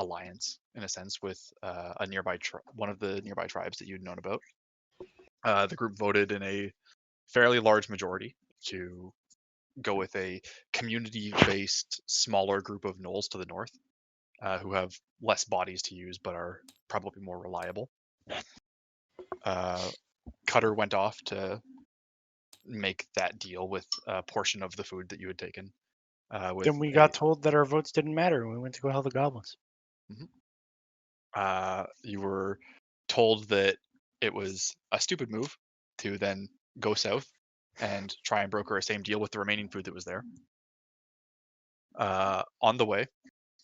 alliance in a sense with a nearby one of the nearby tribes that you'd known about. The group voted in a fairly large majority to go with a community-based smaller group of gnolls to the north, who have less bodies to use but are probably more reliable. Cutter went off to make that deal with a portion of the food that you had taken. Then we got told that our votes didn't matter and we went to go help the goblins. You were told that it was a stupid move to then go south and try and broker a same deal with the remaining food that was there. On the way,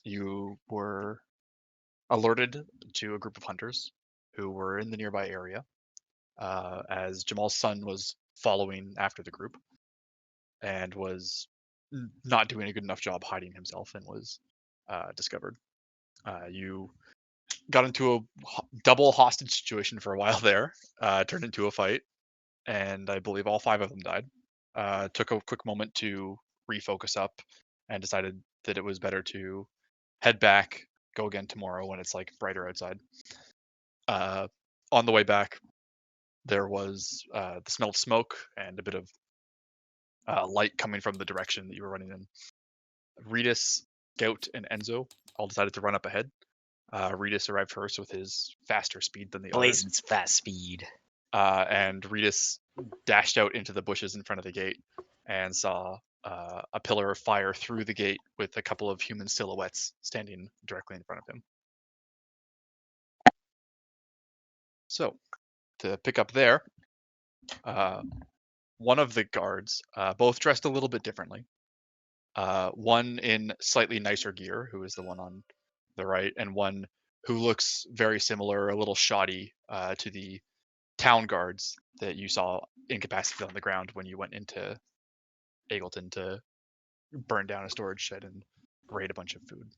you were alerted to a group of hunters who were in the nearby area, as Jamal's son was following after the group and was not doing a good enough job hiding himself and was discovered. You got into a double hostage situation for a while there, turned into a fight, and I believe all 5 of them died. Took a quick moment to refocus up and decided that it was better to head back, go again tomorrow when it's like brighter outside. On the way back, there was the smell of smoke and a bit of light coming from the direction that you were running in. Redis, Gout, and Enzo all decided to run up ahead. Redis arrived first with his faster speed than the others. Blazing's fast speed. And Redis dashed out into the bushes in front of the gate and saw a pillar of fire through the gate with a couple of human silhouettes standing directly in front of him. So, to pick up there, one of the guards, both dressed a little bit differently, one in slightly nicer gear, who is the one on the right, and one who looks very similar, a little shoddy, to the town guards that you saw incapacitated on the ground when you went into Eagleton to burn down a storage shed and raid a bunch of food.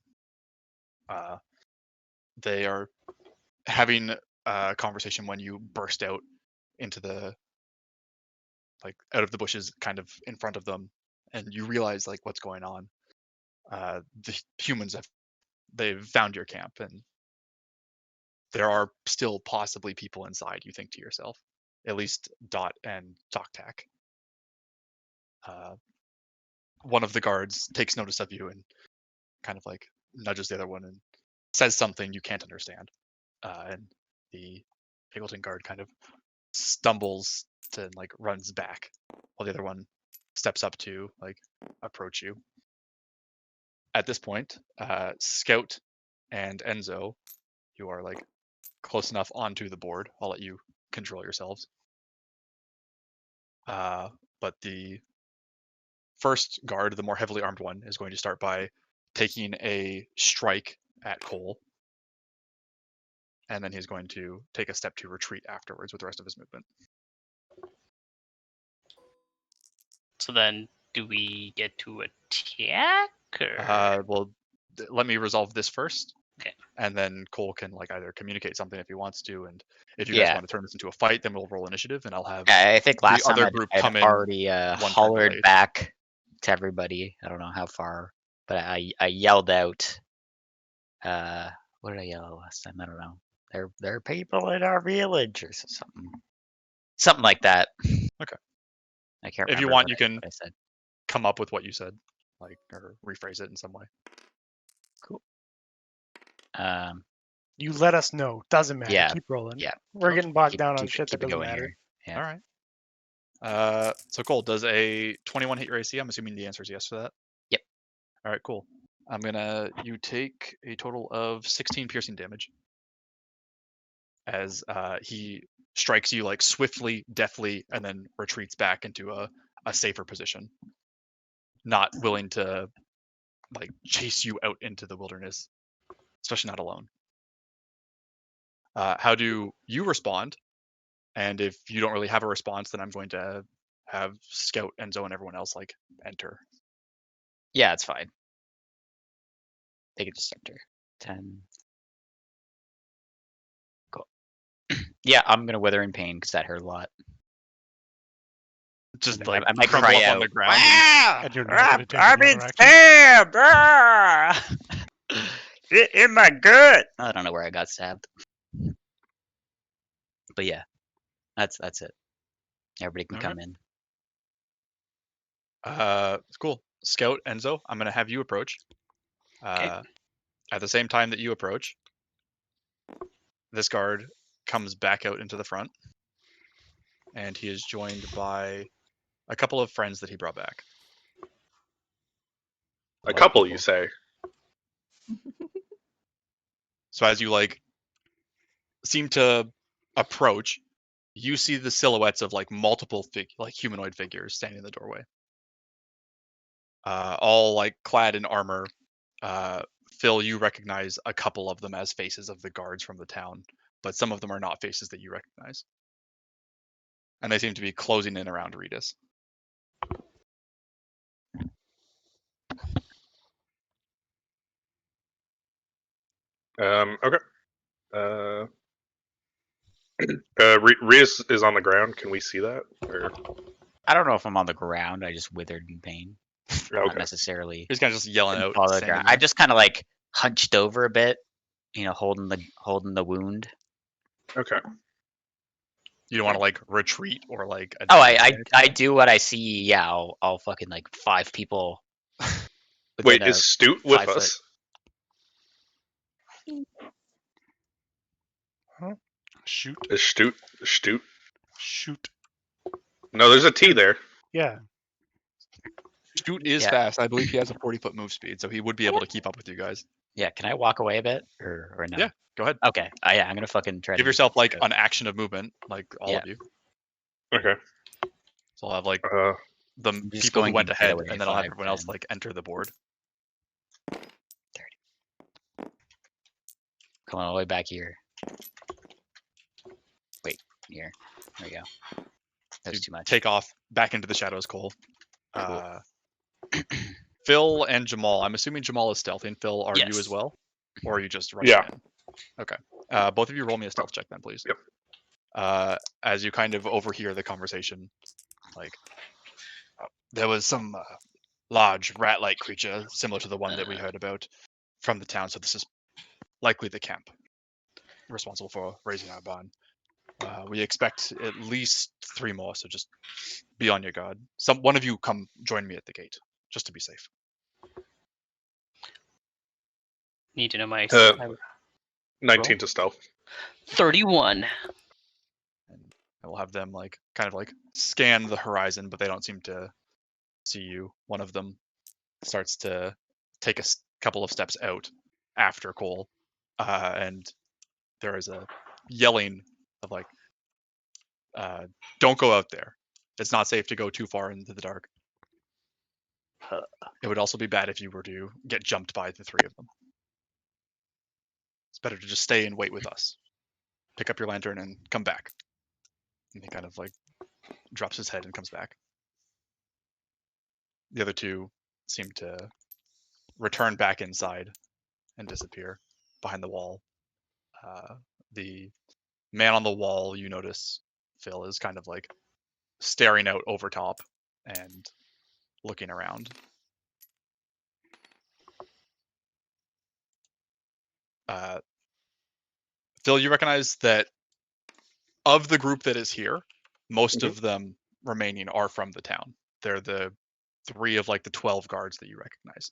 They are having a conversation when you burst out into the, like, out of the bushes kind of in front of them, and you realize like what's going on. The humans they've found your camp, and there are still possibly people inside, you think to yourself. At least Dot and Toktak. One of the guards takes notice of you and kind of like nudges the other one and says something you can't understand. And the Eagleton guard kind of stumbles to like runs back while the other one steps up to like approach you. At this point, Scout and Enzo, you are like close enough onto the board. I'll let you control yourselves. But the first guard, the more heavily armed one, is going to start by taking a strike at Cole. And then he's going to take a step to retreat afterwards with the rest of his movement. So then, do we get to attack? Or... Well, let me resolve this first. Okay. And then Cole can like either communicate something if he wants to, and if you guys want to turn this into a fight, then we'll roll initiative, and I'll have I think last the time other group I'd come in already one turn hollered delayed. back to everybody. I don't know how far, but I yelled out. What did I yell last time? I don't know. There are people in our village or something like that. Okay. I can't remember. If you want, you can what I said. come up with what you said, like, or rephrase it in some way. Cool. You let us know. Doesn't matter. Yeah. Keep rolling. Yeah. We're getting bogged Keep- down on keep- shit that keep it doesn't going matter. here. Yeah. All right. So Cole, does a 21 hit your AC? I'm assuming the answer is yes to that. Yep. All right, cool. You take a total of 16 piercing damage as he strikes you like swiftly, deftly, and then retreats back into a safer position, not willing to like chase you out into the wilderness, especially not alone. How do you respond? And if you don't really have a response, then I'm going to have Scout, Enzo, and everyone else like enter. Yeah, it's fine. They can just enter. 10. Cool. Yeah, I'm gonna wither in pain because that hurt a lot. Just I like might crumble cry up out. on the ground. And you're not gonna take I'm another in action. stab! In my gut. I don't know where I got stabbed. But yeah, that's it. Everybody can Okay. come in. It's cool. Scout Enzo, I'm gonna have you approach. At the same time that you approach, this guard comes back out into the front, and he is joined by a couple of friends that he brought back. A couple, you say? So as you like seem to approach, you see the silhouettes of like multiple humanoid figures standing in the doorway, all like clad in armor. Phil, you recognize a couple of them as faces of the guards from the town, but some of them are not faces that you recognize, and they seem to be closing in around Regis. Okay. Rias is on the ground. Can we see that? Or... I don't know if I'm on the ground. I just withered in pain. Not Okay. necessarily He's kind of just yelling didn't out, fall to the standing ground. there. I just kind of like hunched over a bit, holding the wound. Okay. You don't want to like retreat or like Oh, advance or I anything? do what I see. Yeah, I'll fucking like 5 people. Wait, within is a Stoot with 5 foot. us? Shoot. Is Stoot? Shoot. No, there's a T there. Yeah. Scoot is Yeah. fast. I believe he has a 40-foot move speed, so he would be able to keep up with you guys. Yeah, can I walk away a bit or no? Yeah, go ahead. Okay. Yeah, I'm gonna fucking try Give to yourself like go. an action of movement, like all Yeah. of you. Okay. So I'll have like the I'm just people who going went to get ahead, away and then I'll have 5, everyone else 10. like enter the board. Coming all the way back here. Wait, here. There we go. That's So too much. take off back into the shadows, Cole. Cool. Phil and Jamal. I'm assuming Jamal is stealthing. Phil, are you Yes. as well, or are you just rushing Yeah. in? Okay. Both of you roll me a stealth check then, please. Yep. As you kind of overhear the conversation, like there was some large rat-like creature similar to the one that we heard about from the town. So this is likely the camp responsible for raising our barn. We expect at least 3 more, so just be on your guard. One of you come join me at the gate, just to be safe. Need to know my 19 to stealth. 31. And I will have them like kind of like scan the horizon, but they don't seem to see you. One of them starts to take a couple of steps out after Cole, and there is a yelling of like, "Don't go out there. It's not safe to go too far into the dark." It would also be bad if you were to get jumped by the 3 of them. It's better to just stay and wait with us. Pick up your lantern and come back. And he kind of like drops his head and comes back. The other 2 seem to return back inside and disappear behind the wall. The man on the wall, you notice, Phil, is kind of like staring out over top and looking around. Phil, you recognize that of the group that is here, most of them remaining are from the town. They're the 3 of like the 12 guards that you recognize.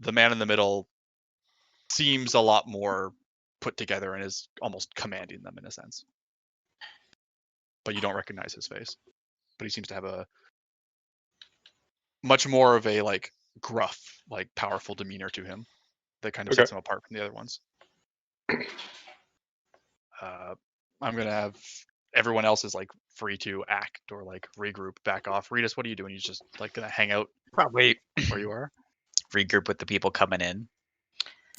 The man in the middle seems a lot more put together and is almost commanding them in a sense. But you don't recognize his face. But he seems to have a much more of a like gruff, like powerful demeanor to him that kind of sets him apart from the other ones. I'm gonna have everyone else is like free to act or like regroup, back off. Regis, what are you doing? You just like gonna hang out Probably where you are? regroup with the people coming in.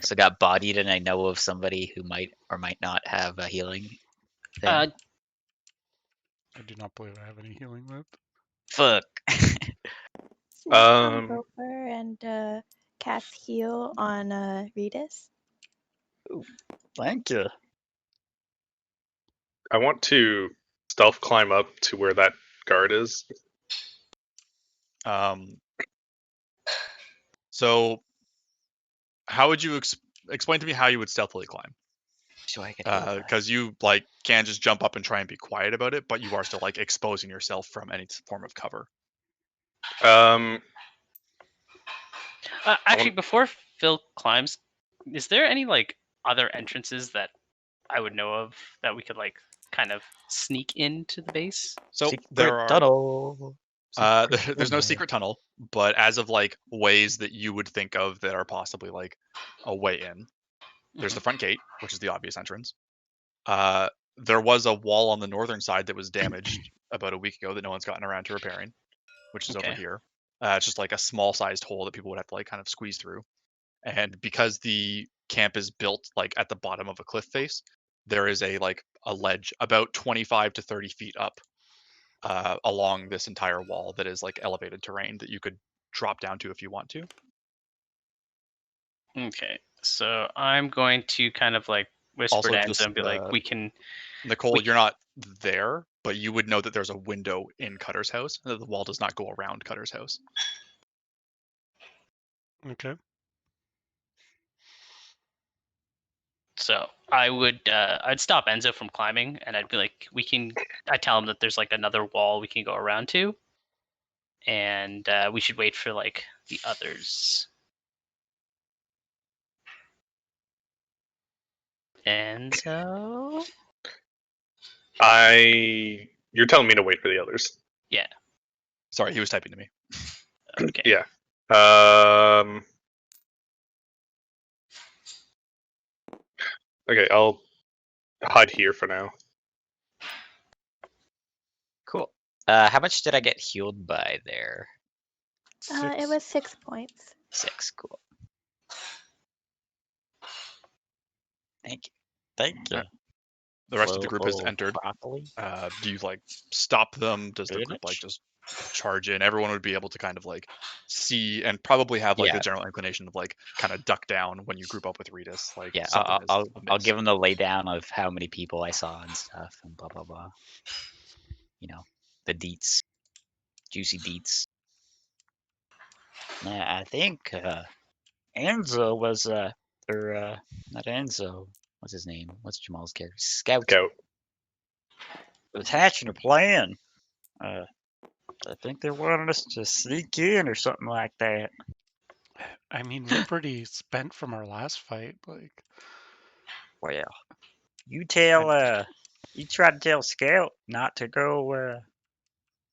So got bodied, and I know of somebody who might or might not have a healing thing. I do not believe I have any healing left. Fuck. I'll go over and cast heal on Regis. Thank you. I want to stealth climb up to where that guard is. So how would you explain to me how you would stealthily climb? So I could heal that. Because you like can just jump up and try and be quiet about it, but you are still like exposing yourself from any form of cover. Actually, before Phil climbs, is there any like other entrances that I would know of that we could like kind of sneak into the base? So Secret there are tunnel. there's no secret tunnel, but as of like ways that you would think of that are possibly like a way in, there's the front gate, which is the obvious entrance. There was a wall on the northern side that was damaged about a week ago that no one's gotten around to repairing, which is over Okay. here. It's just like a small sized hole that people would have to like kind of squeeze through. And because the camp is built like at the bottom of a cliff face, there is a like a ledge about 25 to 30 feet up along this entire wall that is like elevated terrain that you could drop down to if you want to. Okay, so I'm going to kind of like whisper Also, to Enzo just and be like, "We can." Nicole, we- you're not there, but you would know that there's a window in Cutter's house, and that the wall does not go around Cutter's house. Okay. So I would, I'd stop Enzo from climbing, and I'd be like, "We can." I tell him that there's like another wall we can go around to, and we should wait for like the others. Enzo. You're telling me to wait for the others. Sorry, he was typing to me. Okay. Yeah. Okay, I'll hide here for now. Cool. How much did I get healed by there? It was 6 points. 6. Cool. Thank you. Thank you. The rest of the group has Little entered. broccoli. Do you like stop them? Does the group like Spinach? just charge in? Everyone would be able to kind of like see and probably have like Yeah. the general inclination of like kind of duck down when you group up with Retus. Like Yeah, something is I'll amiss. give them the laydown of how many people I saw and stuff and blah blah blah. You know, the deets, juicy deets. Yeah, I think Enzo was or not Enzo. What's his name? What's Jamal's character? Scout. Scout. Was hatching a plan. I think they wanted us to sneak in or something like that. I mean, we're pretty spent from our last fight. Like, Well, you tell you try to tell Scout not to go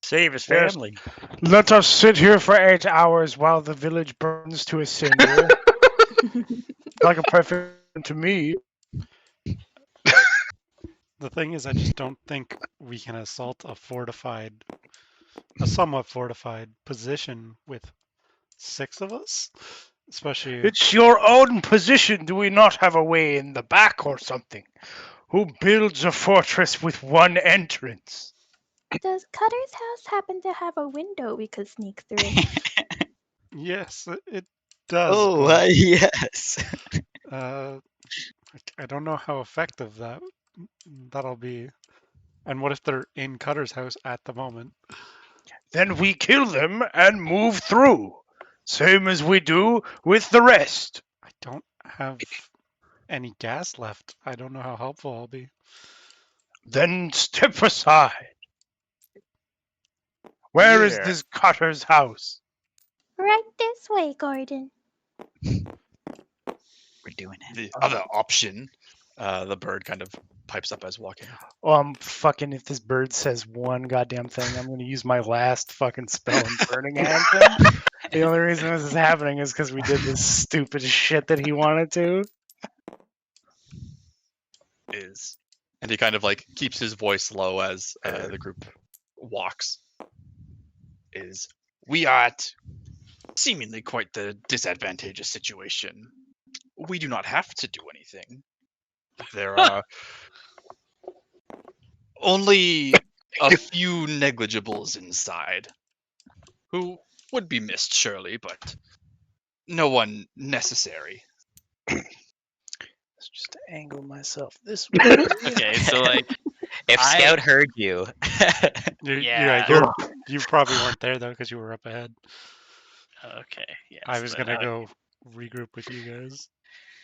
save his Yes. family. let us sit here for 8 hours while the village burns to a cinder. Like a perfect to me. The thing is, I just don't think we can assault a somewhat fortified position with 6 of us. Especially. It's your own position. Do we not have a way in the back or something? Who builds a fortress with one entrance? Does Cutter's house happen to have a window we could sneak through? Yes, it does. Oh, but, yes. I don't know how effective that'll be. And what if they're in Cutter's house at the moment? Then we kill them and move through. Same as we do with the rest. I don't have any gas left. I don't know how helpful I'll be. Then step aside. Where is this Cutter's house? Right this way, Gordon. We're doing it. The other option, the bird kind of pipes up as walking. Fucking if this bird says one goddamn thing, I'm gonna use my last fucking spell in Burning Hand thing. The only reason this is happening is because we did this stupid shit that he wanted to. And he kind of like keeps his voice low as the group walks. We are at seemingly quite the disadvantageous situation. We do not have to do anything. There are only a few negligibles inside who would be missed, surely, but no one necessary. Let's just angle myself this way. Okay, so like, If I- Scout heard you, You probably weren't there though because you were up ahead. okay, yeah. I so was then gonna go regroup with you guys.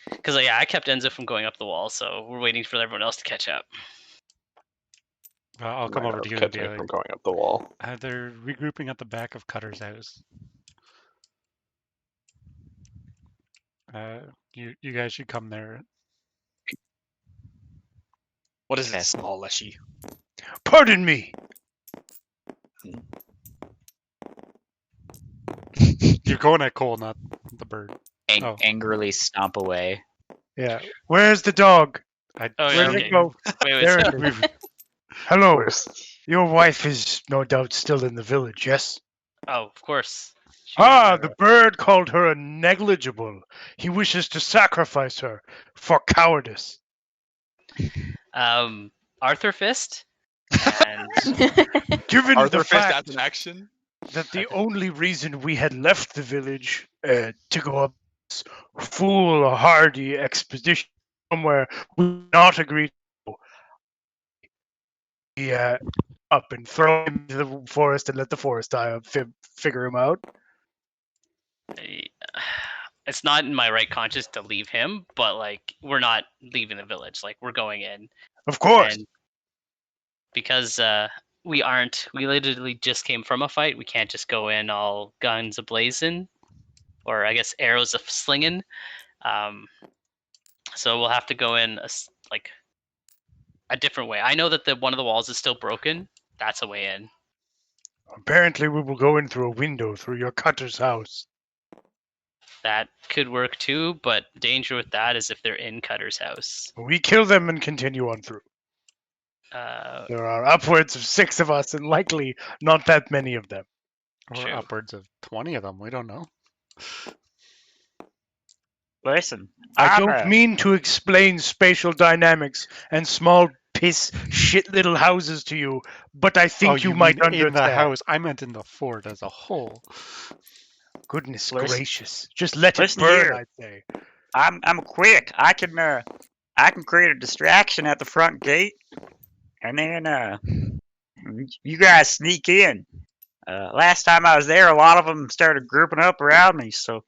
Because yeah, I kept Enzo from going up the wall, so we're waiting for everyone else to catch up. I'll come Might over not to you and catch be me like, from going up the wall. they're regrouping at the back of Cutter's house. You guys should come there. What is Okay. it, small leshy? Pardon me. You're going at Cole, not the bird. Oh. Angrily stomp away. Yeah. Where's the dog? Oh, Where'd yeah, it okay. go? Wait, There so- it is. Hello. Where's- Your wife is no doubt still in the village, yes? Oh, of course. She was- The bird called her a negligible. He wishes to sacrifice her for cowardice. Arthur Fist. And Given Arthur the Fist fact as an action? that the only reason we had left the village to go up this foolhardy expedition somewhere we did not agree to go, we up and throw him into the forest and let the forest figure him out. it's not in my right conscience to leave him, but like we're not leaving the village. Like we're going in. Of course. And because we literally just came from a fight. We can't just go in all guns a-blazing, or I guess arrows a-slinging. So we'll have to go in like a different way. I know that one of the walls is still broken. That's a way in. Apparently, we will go in through a window through your Cutter's house. That could work too, but the danger with that is if they're in Cutter's house. We kill them and continue on through. There are upwards of 6 of us, and likely not that many of them. Or True. upwards of 20 of them. We don't know. Listen, I don't mean to explain spatial dynamics and small piss shit little houses to you, but I think you might mean understand. in the house. I meant in the fort as a whole. Goodness Listen- gracious! Just let it listen burn. here. I'd say. I'm quick. I can create a distraction at the front gate, and then you guys sneak in. Last time I was there, a lot of them started grouping up around me, so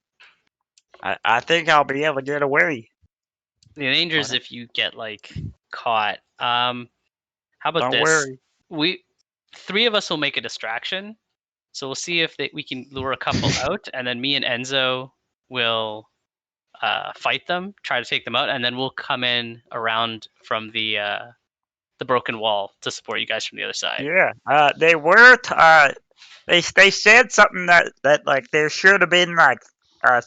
I think I'll be able to get away. The danger is if you get like caught. How about Don't this? worry. We 3 of us will make a distraction. So we'll see if we can lure a couple out, and then me and Enzo will fight them, try to take them out, and then we'll come in around from the broken wall to support you guys from the other side. Yeah, they were. They said something that like there should have been like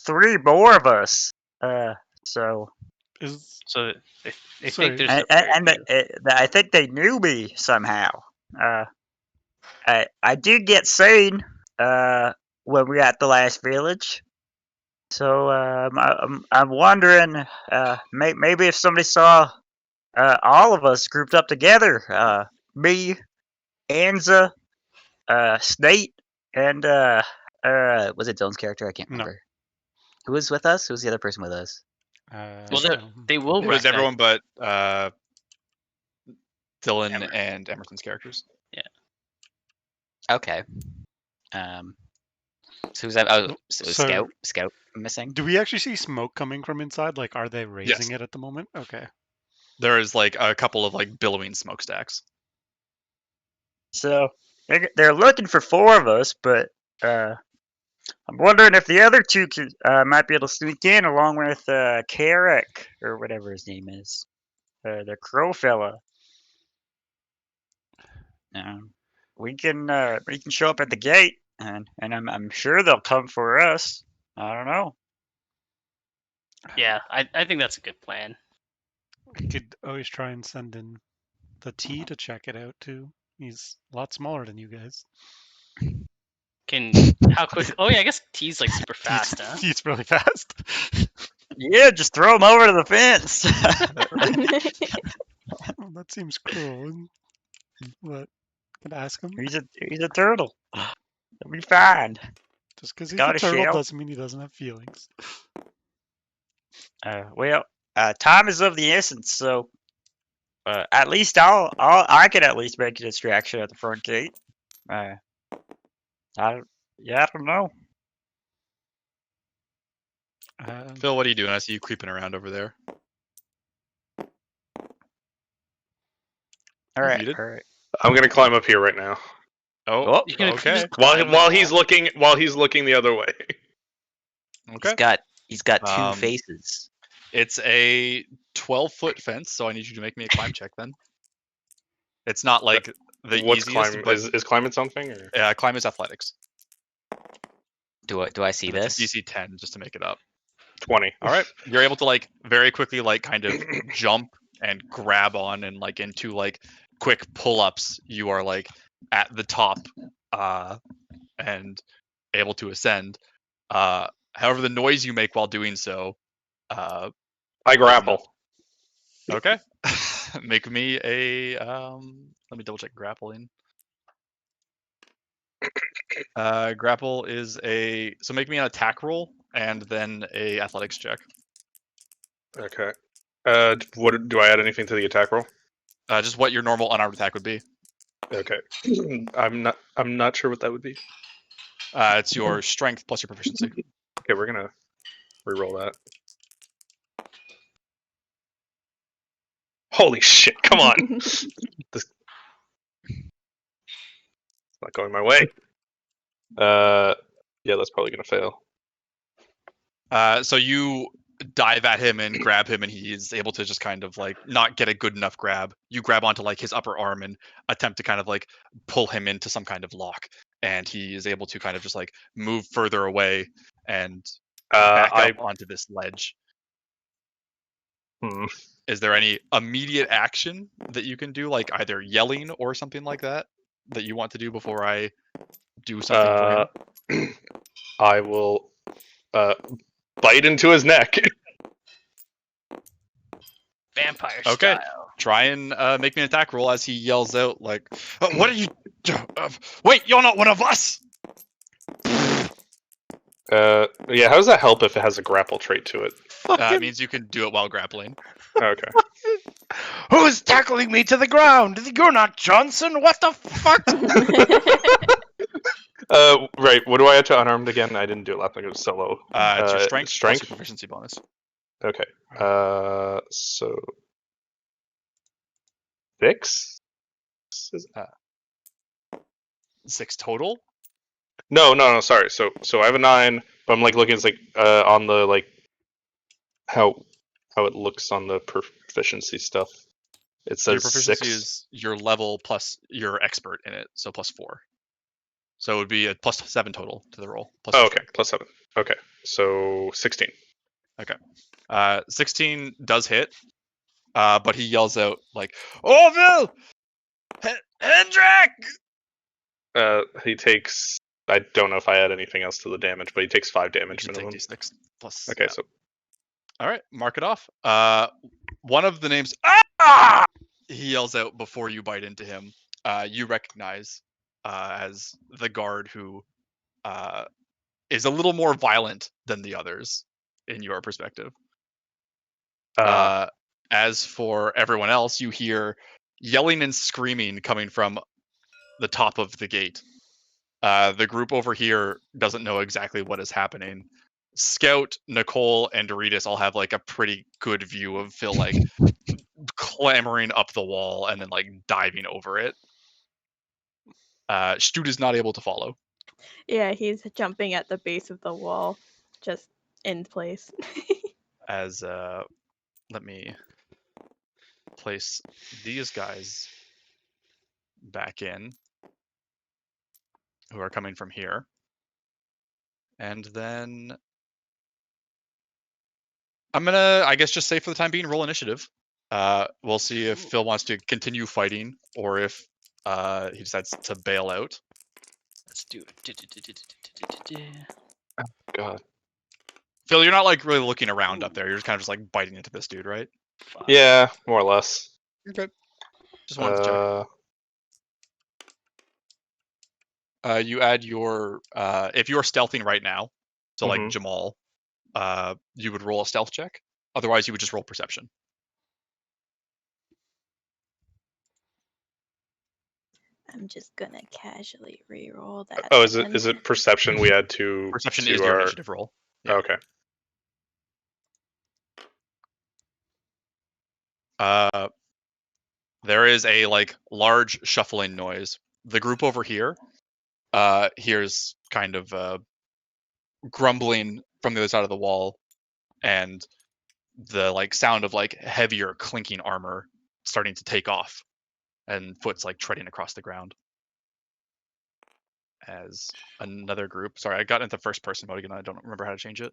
3 more of us. So Is So they Sorry. think there's and, I think they knew me somehow. I did get seen when we were at the last village. So I'm wondering maybe if somebody saw all of us grouped up together, me, Anza, Snake, and was it Dylan's character? I can't No. remember. Who was with us? Who was the other person with us? Well, they will. It was recognize- everyone but Dylan and Emerson's characters. Okay. So who's that? Oh, so So- Scout missing. do we actually see smoke coming from inside? Like, are they raising it at the moment? Okay. There is like a couple of like billowing smokestacks. So they're looking for 4 of us, but I'm wondering if the other 2 might be able to sneak in along with Carrick or whatever his name is, the crow fella. We can show up at the gate, and I'm sure they'll come for us. I don't know. Yeah, I think that's a good plan. We could always try and send in the T to check it out too. He's a lot smaller than you guys. How quick? Oh yeah, I guess T's like super fast, huh? He's really fast. Yeah, just throw him over to the fence. Well, that seems cruel. But can I ask him? he's a turtle. He'll be fine. Just because he's got a a turtle shell. doesn't mean he doesn't have feelings. Well, time is of the essence, so at least I could at least make a distraction at the front gate. I don't know. Phil, what are you doing? I see you creeping around over there. All right. Muted? All right. I'm gonna climb up here right now. Oh, Oh, You're gonna okay. just While climb the while wall. he's looking the other way. Okay. he's got two Um, faces. It's a 12-foot fence, so I need you to make me a climb check then. It's not like the What's easiest, climb? but Is climbing something? Or? climb is athletics. Do I see And it's a this? DC 10 just to make it up. 20. All right, you're able to like very quickly like kind of jump and grab on and like into like quick pull-ups. You are like at the top and able to ascend. However, the noise you make while doing so. I grapple. Okay, make me a. Let me double check grappling. Grapple is a so make me an attack roll and then a athletics check. Okay. What do I add anything to the attack roll? Just what your normal unarmed attack would be. Okay. I'm not sure what that would be. It's your strength plus your proficiency. Okay, we're gonna reroll that. Holy shit! Come on. This it's not going my way. Yeah, that's probably gonna fail. So you dive at him and grab him, and he is able to just kind of like not get a good enough grab. You grab onto like his upper arm and attempt to kind of like pull him into some kind of lock, and he is able to kind of just like move further away and back I up onto this ledge. hmm. Is there any immediate action that you can do, like either yelling or something like that, that you want to do before I do something for him? I will bite into his neck. Vampire Okay. style. Try and make me an attack roll as he yells out, like, "What are you? Wait, you're not one of us!" Yeah, how does that help if it has a grapple trait to it? It means you can do it while grappling. Okay. Who's tackling me to the ground? You're not Johnson. What the fuck? Right. What do I add to unarmed again? I didn't do it last time. It was solo. It's your strength plus Strength. your proficiency bonus. Okay. So 6. 6 total. No. Sorry. So I have a 9, but I'm like looking. It's like on the like how it looks on the proficiency stuff. It Your says proficiency 6. is your level plus your expert in it, so plus 4. So it would be a plus 7 total to the roll. Plus Oh, your okay. strength. Plus 7. Okay. So 16. 16 does hit, but he yells out like, "Orville! Hendrik!" He takes. I don't know if I add anything else to the damage, but he takes 5 You damage should minimum. take d6 plus. Okay, Yeah. so All right, mark it off. One of the names, "Ah!" he yells out before you bite into him. You recognize as the guard who is a little more violent than the others in your perspective. As for everyone else, you hear yelling and screaming coming from the top of the gate. The group over here doesn't know exactly what is happening. Scout, Nicole, and Doritas all have like a pretty good view of Phil like clambering up the wall and then like diving over it. Stute is not able to follow. Yeah, he's jumping at the base of the wall, just in place. As let me place these guys back in who are coming from here. And then I'm gonna, I guess, just say for the time being, roll initiative. We'll see if Phil wants to continue fighting or if he decides to bail out. Let's do it. God. Phil, you're not like really looking around up there. You're just kind of just like biting into this dude, right? Yeah, more or less. Okay. Just wanted to check. You add your if you're stealthing right now, so like Mhm. Jamal, you would roll a stealth check. Otherwise, you would just roll perception. I'm just gonna casually re-roll that. Oh, is then. it perception we add to Perception is your our initiative roll. Yeah. Okay. There is a like large shuffling noise. The group over here hears kind of grumbling from the other side of the wall, and the like sound of like heavier clinking armor starting to take off, and foot's like treading across the ground. As another group, sorry, I got into first person mode again. I don't remember how to change it.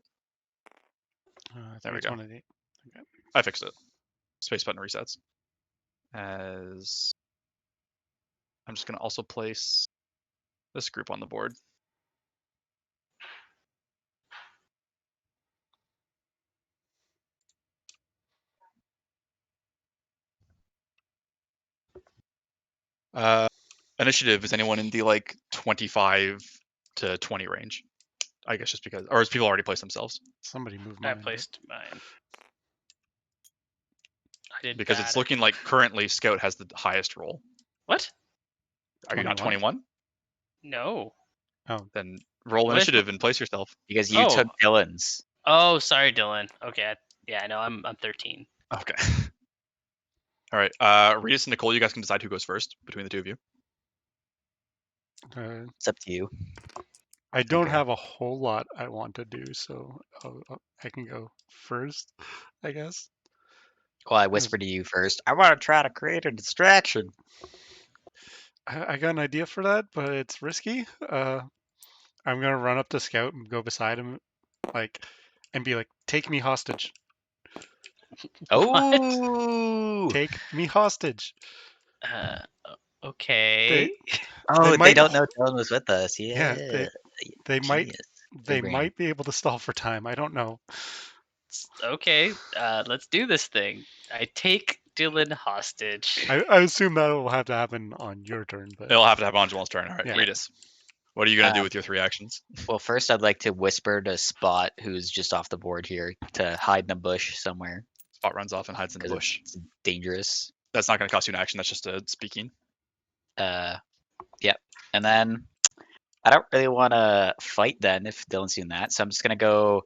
I There think we it's go. 1 of 8. Okay. I fixed it. Space button resets. As I'm just gonna also place this group on the board. Initiative, is anyone in the like 25 to 20 range? I guess just because, or has people already placed themselves? Somebody moved I mine. placed mine. I did Because bad. it's looking like currently Scout has the highest roll. What? Are you not 21? 21? No. Oh, Then roll What did I initiative and place yourself. Because you Oh. took Dylan's. Oh, sorry, Dylan. Okay. Yeah, I know. I'm 13. Okay. All right. Regis and Nicole, you guys can decide who goes first between the two of you. It's up to you. I don't Okay. have a whole lot I want to do, so I can go first, I guess. Well, I whispered to you first. I want to try to create a distraction. I got an idea for that, but it's risky. I'm gonna run up to Scout and go beside him, like, and be like, "Take me hostage! Oh, Take me hostage!" Uh, They okay. they oh, they might, don't know Dylan was with us. yeah, Yeah, they might genius. they Good brain. might be able to stall for time. I don't know. Okay. Let's do this thing. I take Dylan hostage. I assume that will have to happen on your turn, but It'll have to have on Jamal's turn. All right, Yeah. Regis, what are you gonna do Uh, with your 3 actions? Well, first I'd like to whisper to Spot, who's just off the board here, to hide in a bush somewhere Spot runs off and hides in the because bush. it's dangerous. That's not gonna cost you an action. That's just a speaking. Yep. And then I don't really want to fight then if Dylan's doing that, so I'm just gonna go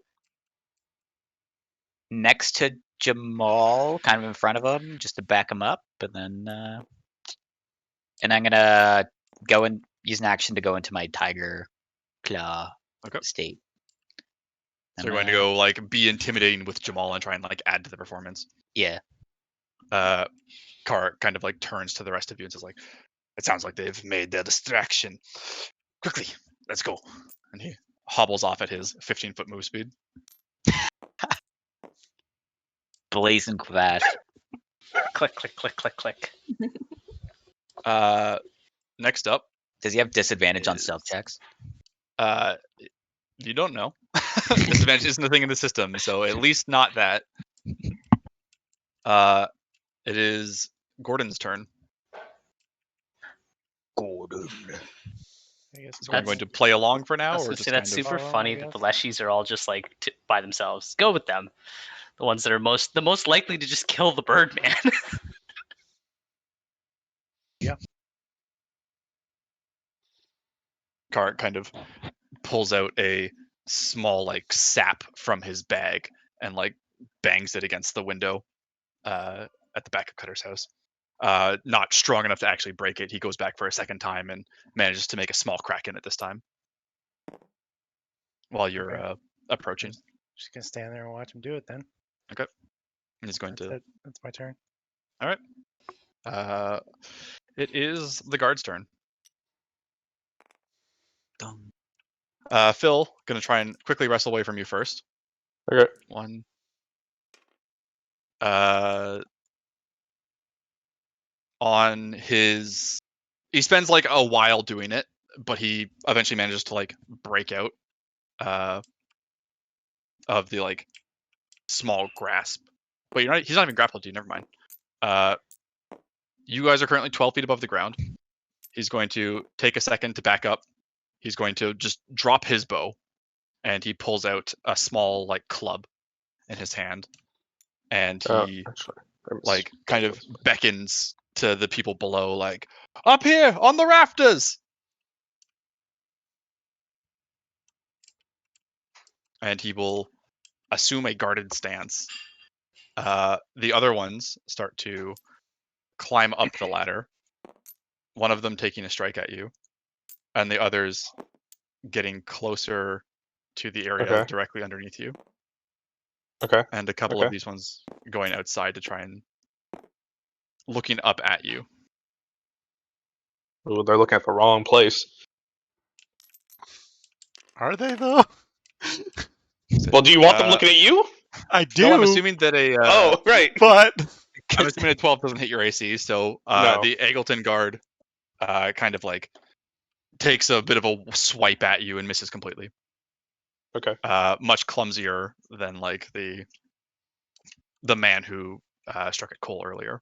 next to Jamal, kind of in front of him, just to back him up, and I'm gonna go and use an action to go into my tiger claw Okay. state. So you're going to go like be intimidating with Jamal and try and like add to the performance. Yeah. Car kind of like turns to the rest of you and says like, "It sounds like they've made their distraction. Quickly, let's go." And he hobbles off at his 15-foot move speed. Blazing fast. Click, click, click, click, click. Next up, Does he have disadvantage on stealth is- checks? you don't know. Disadvantage isn't a thing in the system, so at least not that. It is Gordon's turn. Gordon. I guess So we're That's- going to play along for I now, was or gonna just say that's kind of. super follow, funny I that the guess. Leshies are all just like by themselves. Go with them. The ones that are the most likely to just kill the Birdman. Car kind of pulls out a small like sap from his bag and like bangs it against the window at the back of Cutter's house. Not strong enough to actually break it. He goes back for a second time and manages to make a small crack in it this time. While you're Okay. approaching, Just gonna stand there and watch him do it then. and he's going That's to. it. That's my turn. All right. It is the guard's turn. Dum. Phil, gonna try and quickly wrestle away from you first. Okay. One. On his, he spends like a while doing it, but he eventually manages to like break out of the like small grasp. But he's not even grappled to you. Never mind. You guys are currently 12 feet above the ground. He's going to take a second to back up. He's going to just drop his bow, and he pulls out a small like club in his hand, and he Actually, I missed like kind of this. beckons to the people below, like, "Up here on the rafters!" And he will assume a guarded stance The other ones start to climb up the ladder. One of them taking a strike at you, and the others getting closer to the area Okay. directly underneath you. Okay. And a couple Okay. of these ones going outside to try and looking up at you. Ooh, they're looking at the wrong place. Are they though? Well, do you want them looking at you? I do. No, I'm assuming that Oh, right. but I'm assuming a 12 doesn't hit your AC, so No. the Eggleton guard kind of like takes a bit of a swipe at you and misses completely. Okay. Much clumsier than like the man who struck at Cole earlier.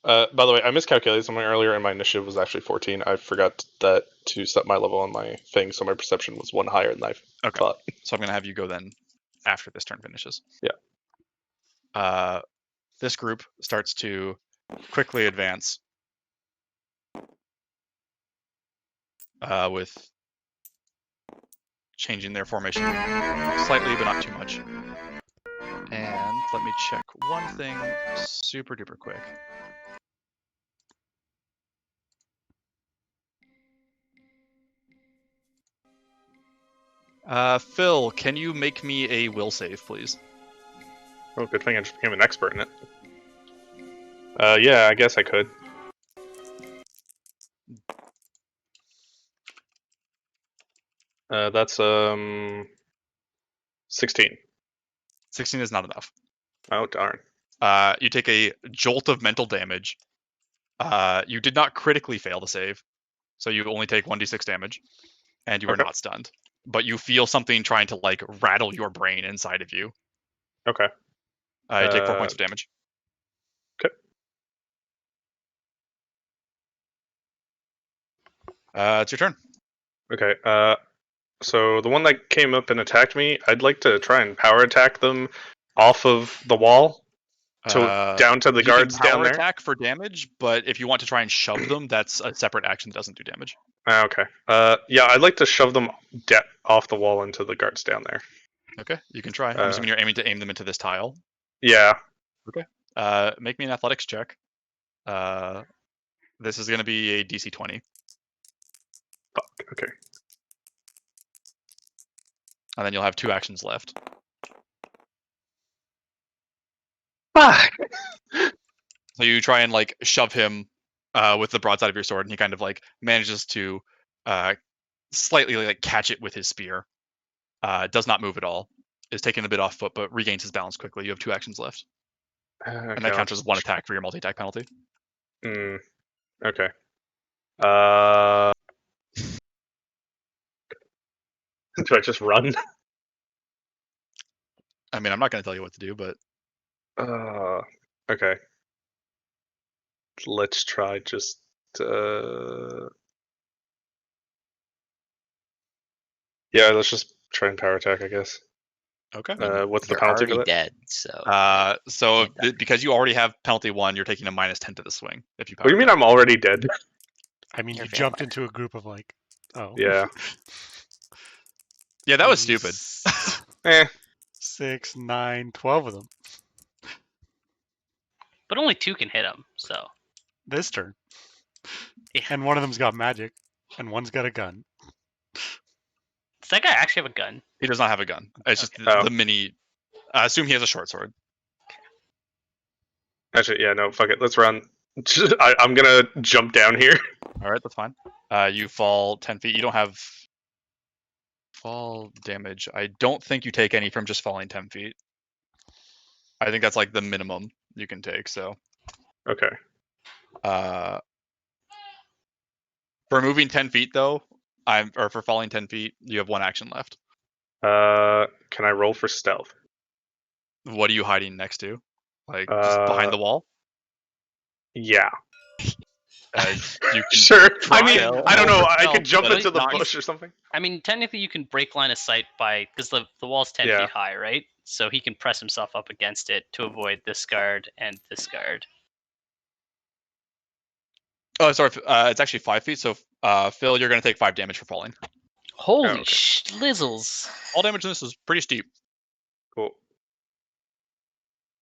By the way, I miscalculated something earlier, and my initiative was actually 14. I forgot that to set my level on my thing, so my perception was 1 higher than I thought. So I'm gonna have you go then after this turn finishes. Yeah. This group starts to quickly advance with changing their formation slightly, but not too much. And let me check one thing super duper quick. Phil, can you make me a will save, please? Oh, good thing I just became an expert in it. Yeah, I guess I could. That's 16. 16 is not enough. Oh darn. You take a jolt of mental damage. You did not critically fail to save, so you only take 1d6 damage, and you are Okay. not stunned. But you feel something trying to like rattle your brain inside of you. Okay. You take 4 points of damage. Okay. It's your turn. Okay. So the one that came up and attacked me, I'd like to try and power attack them off of the wall to down to the You can guards down power there. attack for damage, but if you want to try and shove them, that's a separate action that doesn't do damage. Okay. Yeah, I'd like to shove them off the wall into the guards down there. Okay, you can try. I'm assuming you're aiming to aim them into this tile. Yeah. Okay. Make me an athletics check. This is going to be a DC 20. Fuck. Okay. And then you'll have 2 actions left. Fuck. So you try and like shove him with the broadside of your sword, and he kind of like manages to slightly like catch it with his spear. Does not move at all. Is taken a bit off foot, but regains his balance quickly. You have 2 actions left, and that counts as 1 attack for your multi-attack penalty. Okay. Do I just run? I mean, I'm not going to tell you what to do, but Okay. Let's try just. Yeah, let's just try and power attack, I guess. okay. What's the You're penalty for already that? dead, so. So can't die. because you already have penalty 1, you're taking a -10 to the swing. If you. What do you mean I'm already dead? I mean, You're you jumped vampire. into a group of like, oh. Yeah. Yeah, that was stupid. 6, 9, 12 of them But only 2 can hit him, so. this turn. Yeah. And one of them's got magic, and one's got a gun. Does that guy actually have a gun? He does not have a gun. It's just Oh. the mini. I assume he has a short sword. Actually, yeah, no, fuck it. Let's run. I'm gonna jump down here. All right, that's fine. You fall 10 feet. You don't have fall damage. I don't think you take any from just falling 10 feet. I think that's like the minimum you can take. So, Okay. for moving 10 feet though, or for falling 10 feet, you have 1 action left. Can I roll for stealth? What are you hiding next to? Like just behind the wall? Yeah. You can Sure. try I mean, and I don't know. roll for I stealth, could jump but into it's the not- bush or something. I mean, technically you can break line of sight by because the wall's 10 Yeah. feet high, right? So he can press himself up against it to avoid this guard and this guard. Oh, sorry. It's actually 5 feet. So, Phil, you're going to take 5 damage for falling. Holy okay. schlizzles! All damage in this is pretty steep. Cool.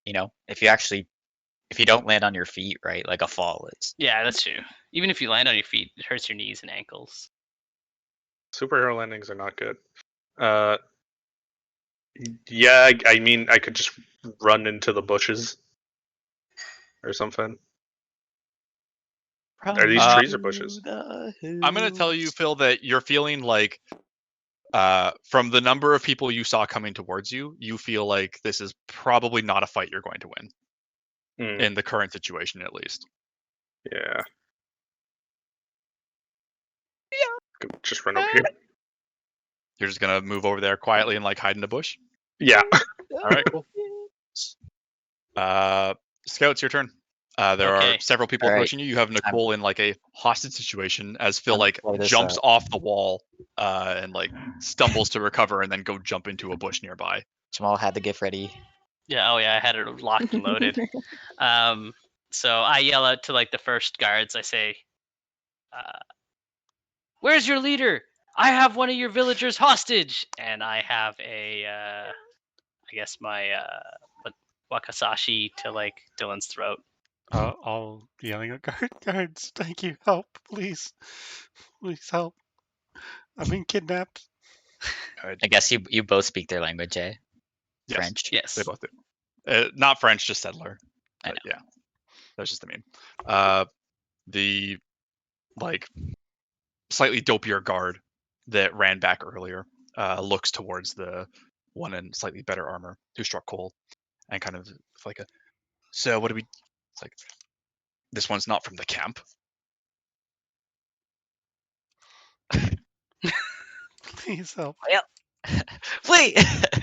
You know, if you don't land on your feet, right, like a fall is. Yeah, that's true. Even if you land on your feet, it hurts your knees and ankles. Superhero landings are not good. Yeah, I mean, I could just run into the bushes or something. Are these Uh, trees or bushes? I'm going to tell you, Phil, that you're feeling like, from the number of people you saw coming towards you, you feel like this is probably not a fight you're going to win Hmm, in the current situation, at least. yeah. Just run over here. You're just going to move over there quietly and like hide in a bush. Yeah. All right, cool. Scouts, your turn. There are Okay. several people All right. approaching you. You have Nicole in like a hostage situation as Phil I'm like play this jumps out. off the wall and like stumbles to recover and then go jump into a bush nearby. Jamal had the gift ready. Yeah, oh yeah, I had it locked and loaded. So I yell out to like the first guards. I say, "Where's your leader? I have one of your villagers hostage." And I have a, I guess my wakasashi to like Dylan's throat. All yelling at guards. Thank you. Help, please. Please help. I'm being kidnapped. I guess you both speak their language, eh? Yes, French. Yes. they both do. Not French, just settler. I But yeah, that's just the meme. The like slightly dopier guard that ran back earlier looks towards the one in slightly better armor who struck Cole and kind of like a, so what do we, it's like, this one's not from the camp. Please help. Wait.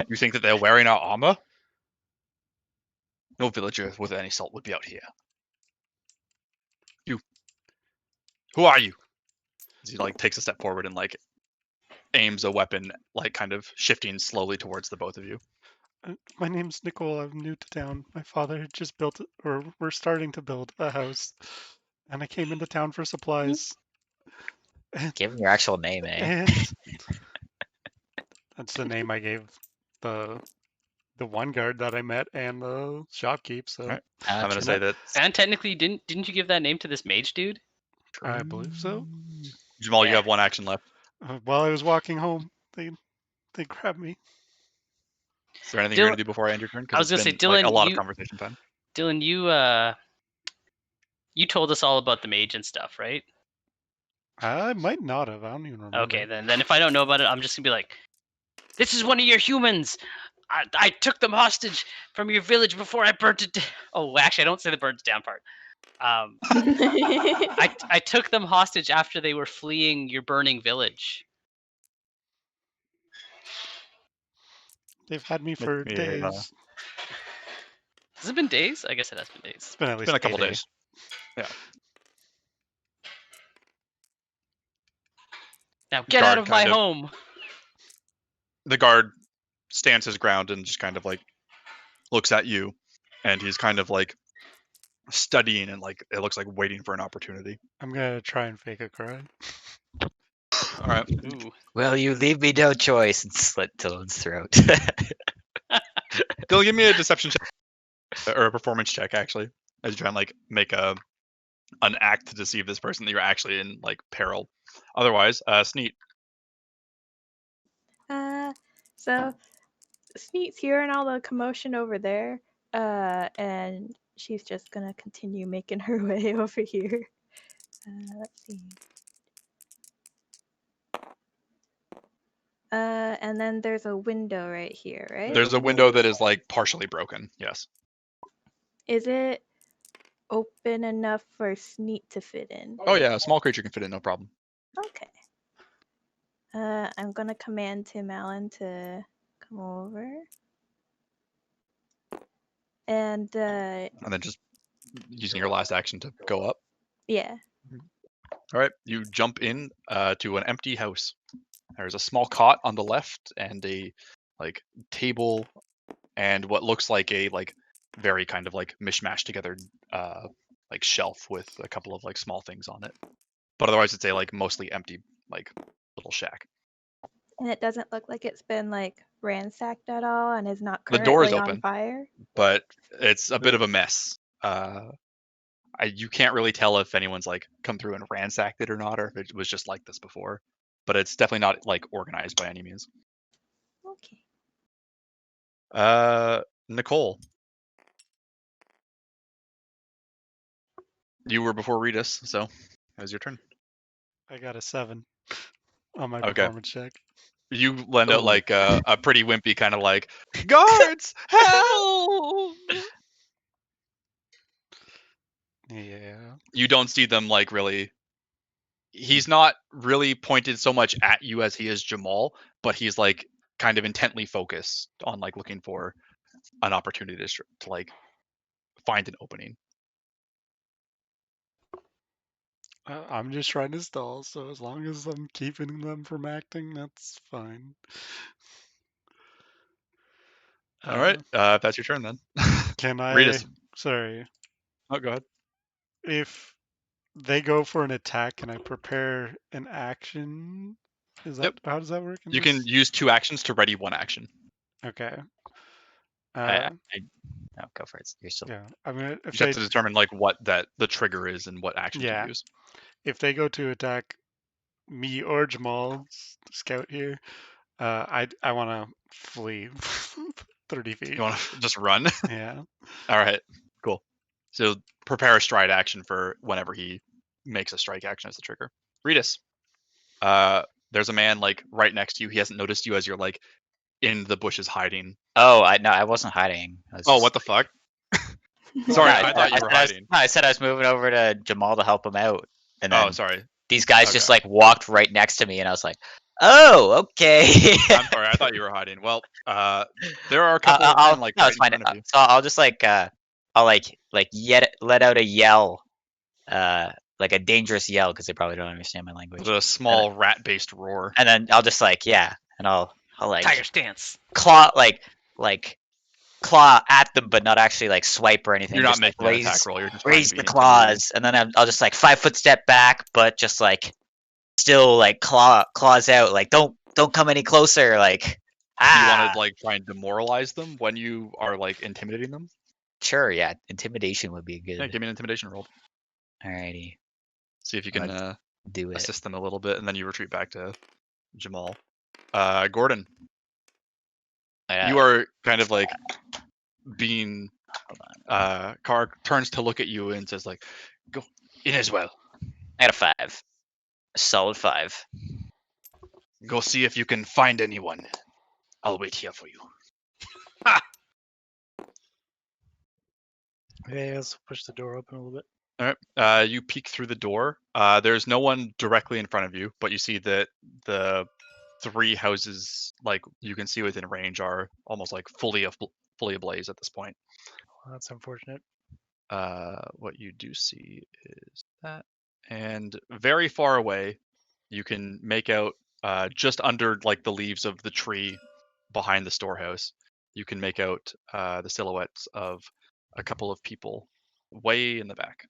You think that they're wearing our armor? No villager with any salt would be out here. You, who are you? As he like takes a step forward and like aims a weapon, like kind of shifting slowly towards the both of you. My name's Nicole. I'm new to town. My father had just built, or we're starting to build a house, and I came into town for supplies. And, Give him your actual name, eh? and that's the name I gave the one guard that I met and the shopkeep. So Right. I'm gonna true. say that And technically, didn't you give that name to this mage dude? I believe so. Jamal, you Yeah. have one action left. While I was walking home, they grabbed me. Is there anything you're Dylan, gonna do before I end your turn? I Because was it's gonna say, been like a Dylan, lot of conversation time. Dylan, you told us all about the mage and stuff, right? I might not have. I don't even remember. Okay, then if I don't know about it, I'm just gonna be like, "This is one of your humans. I took them hostage from your village before I burnt it." Oh, actually, I don't say the burnt it down part. I took them hostage after they were fleeing your burning village. They've had me Make for me days. Has it been days? I guess it has been days. It's been at it's least been a a couple day. days. Yeah. Now get Guard out of my kind of- home. The guard stands his ground and just kind of like looks at you, and he's kind of like studying and like it looks like waiting for an opportunity. I'm gonna try and fake a cry. All right. Ooh. Well, you leave me no choice and slit Dylan's throat. Dylan, give me a deception check or a performance check actually, as you try and like make an act to deceive this person that you're actually in like peril. Otherwise, Sneet. So Sneet's hearing all the commotion over there, and she's just gonna continue making her way over here. Let's see. And then there's a window right here, right? There's a window that is like partially broken. Yes. Is it open enough for Sneet to fit in? Oh yeah, a small creature can fit in, no problem. Okay. I'm gonna command Tim Allen to come over. And And then just using your last action to go up. yeah. All right, you jump in to an empty house. There's a small cot on the left and a like table and what looks like a like very kind of like mishmash together like shelf with a couple of like small things on it. But otherwise it's a like mostly empty like little shack. And it doesn't look like it's been like ransacked at all and is not The door is currently on open. fire? But it's a bit of a mess. You can't really tell if anyone's like come through and ransacked it or not, or if it was just like this before. But it's definitely not like organized by any means. Okay. Nicole, you were before Regis, so it was your turn. I got a 7 on my Okay. performance check. You lend out Ooh. like a pretty wimpy kind of like, guards, help! Yeah. You don't see them like really. He's not really pointed so much at you as he is Jamal, but he's like kind of intently focused on like looking for an opportunity to like find an opening. I'm just trying to stall, so as long as I'm keeping them from acting, that's fine. All right, that's your turn then. Can Read I? us. Sorry. Oh, go ahead. If they go for an attack, can I prepare an action? Is that Yep. how does that work? In You this? can use 2 actions to ready 1 action. Okay. I no, go for it. You're still. Yeah. I'm gonna You if just have they to determine like what that the trigger is and what action to yeah use. if they go to attack me or Jamal, scout here, I want to flee 30 feet. You want to just run? Yeah. All right, cool. So prepare a stride action for whenever he makes a strike action as the trigger. Regis, there's a man like right next to you. He hasn't noticed you as you're like in the bushes hiding. Oh, I wasn't hiding. I was Oh, just, what the fuck? no, Sorry, I, I thought you were hiding. I said I was moving over to Jamal to help him out, and Oh, then sorry. these guys Okay. just like walked right next to me, and I was like, "Oh, okay." I'm sorry. I thought you were hiding. Well, there are a couple of men like no, right it's in fine. front of you. So I'll just like I'll like yet let out a yell, like a dangerous yell because they probably don't understand my language, A small rat-based roar. and then I'll just like and I'll like Tiger stance. claw like claw at them, but not actually like swipe or anything. You're not Just like making an attack roll. You're just trying to raise be the intimidating. claws, and then I'll just like 5-foot step back, but just like still like claws out. Like don't come any closer. Like Do you want to like try and demoralize them when you are like intimidating them? sure, yeah, intimidation would be Yeah, good. give me an intimidation roll. Alrighty, See if you I'm can do it. assist them a little bit, and then you retreat back to Jamal. Gordon, you are kind of like being. Carr turns to look at you and says like, "Go in as well. I got a 5, a solid 5. Go see if you can find anyone. I'll wait here for you." Okay, let's push the door open a little bit. All right. You peek through the door. There's no one directly in front of you, but you see that the 3 houses, like you can see within range, are almost like fully ablaze at this point. Well, that's unfortunate. What you do see is that, and very far away, you can make out just under like the leaves of the tree behind the storehouse. You can make out the silhouettes of a couple of people way in the back.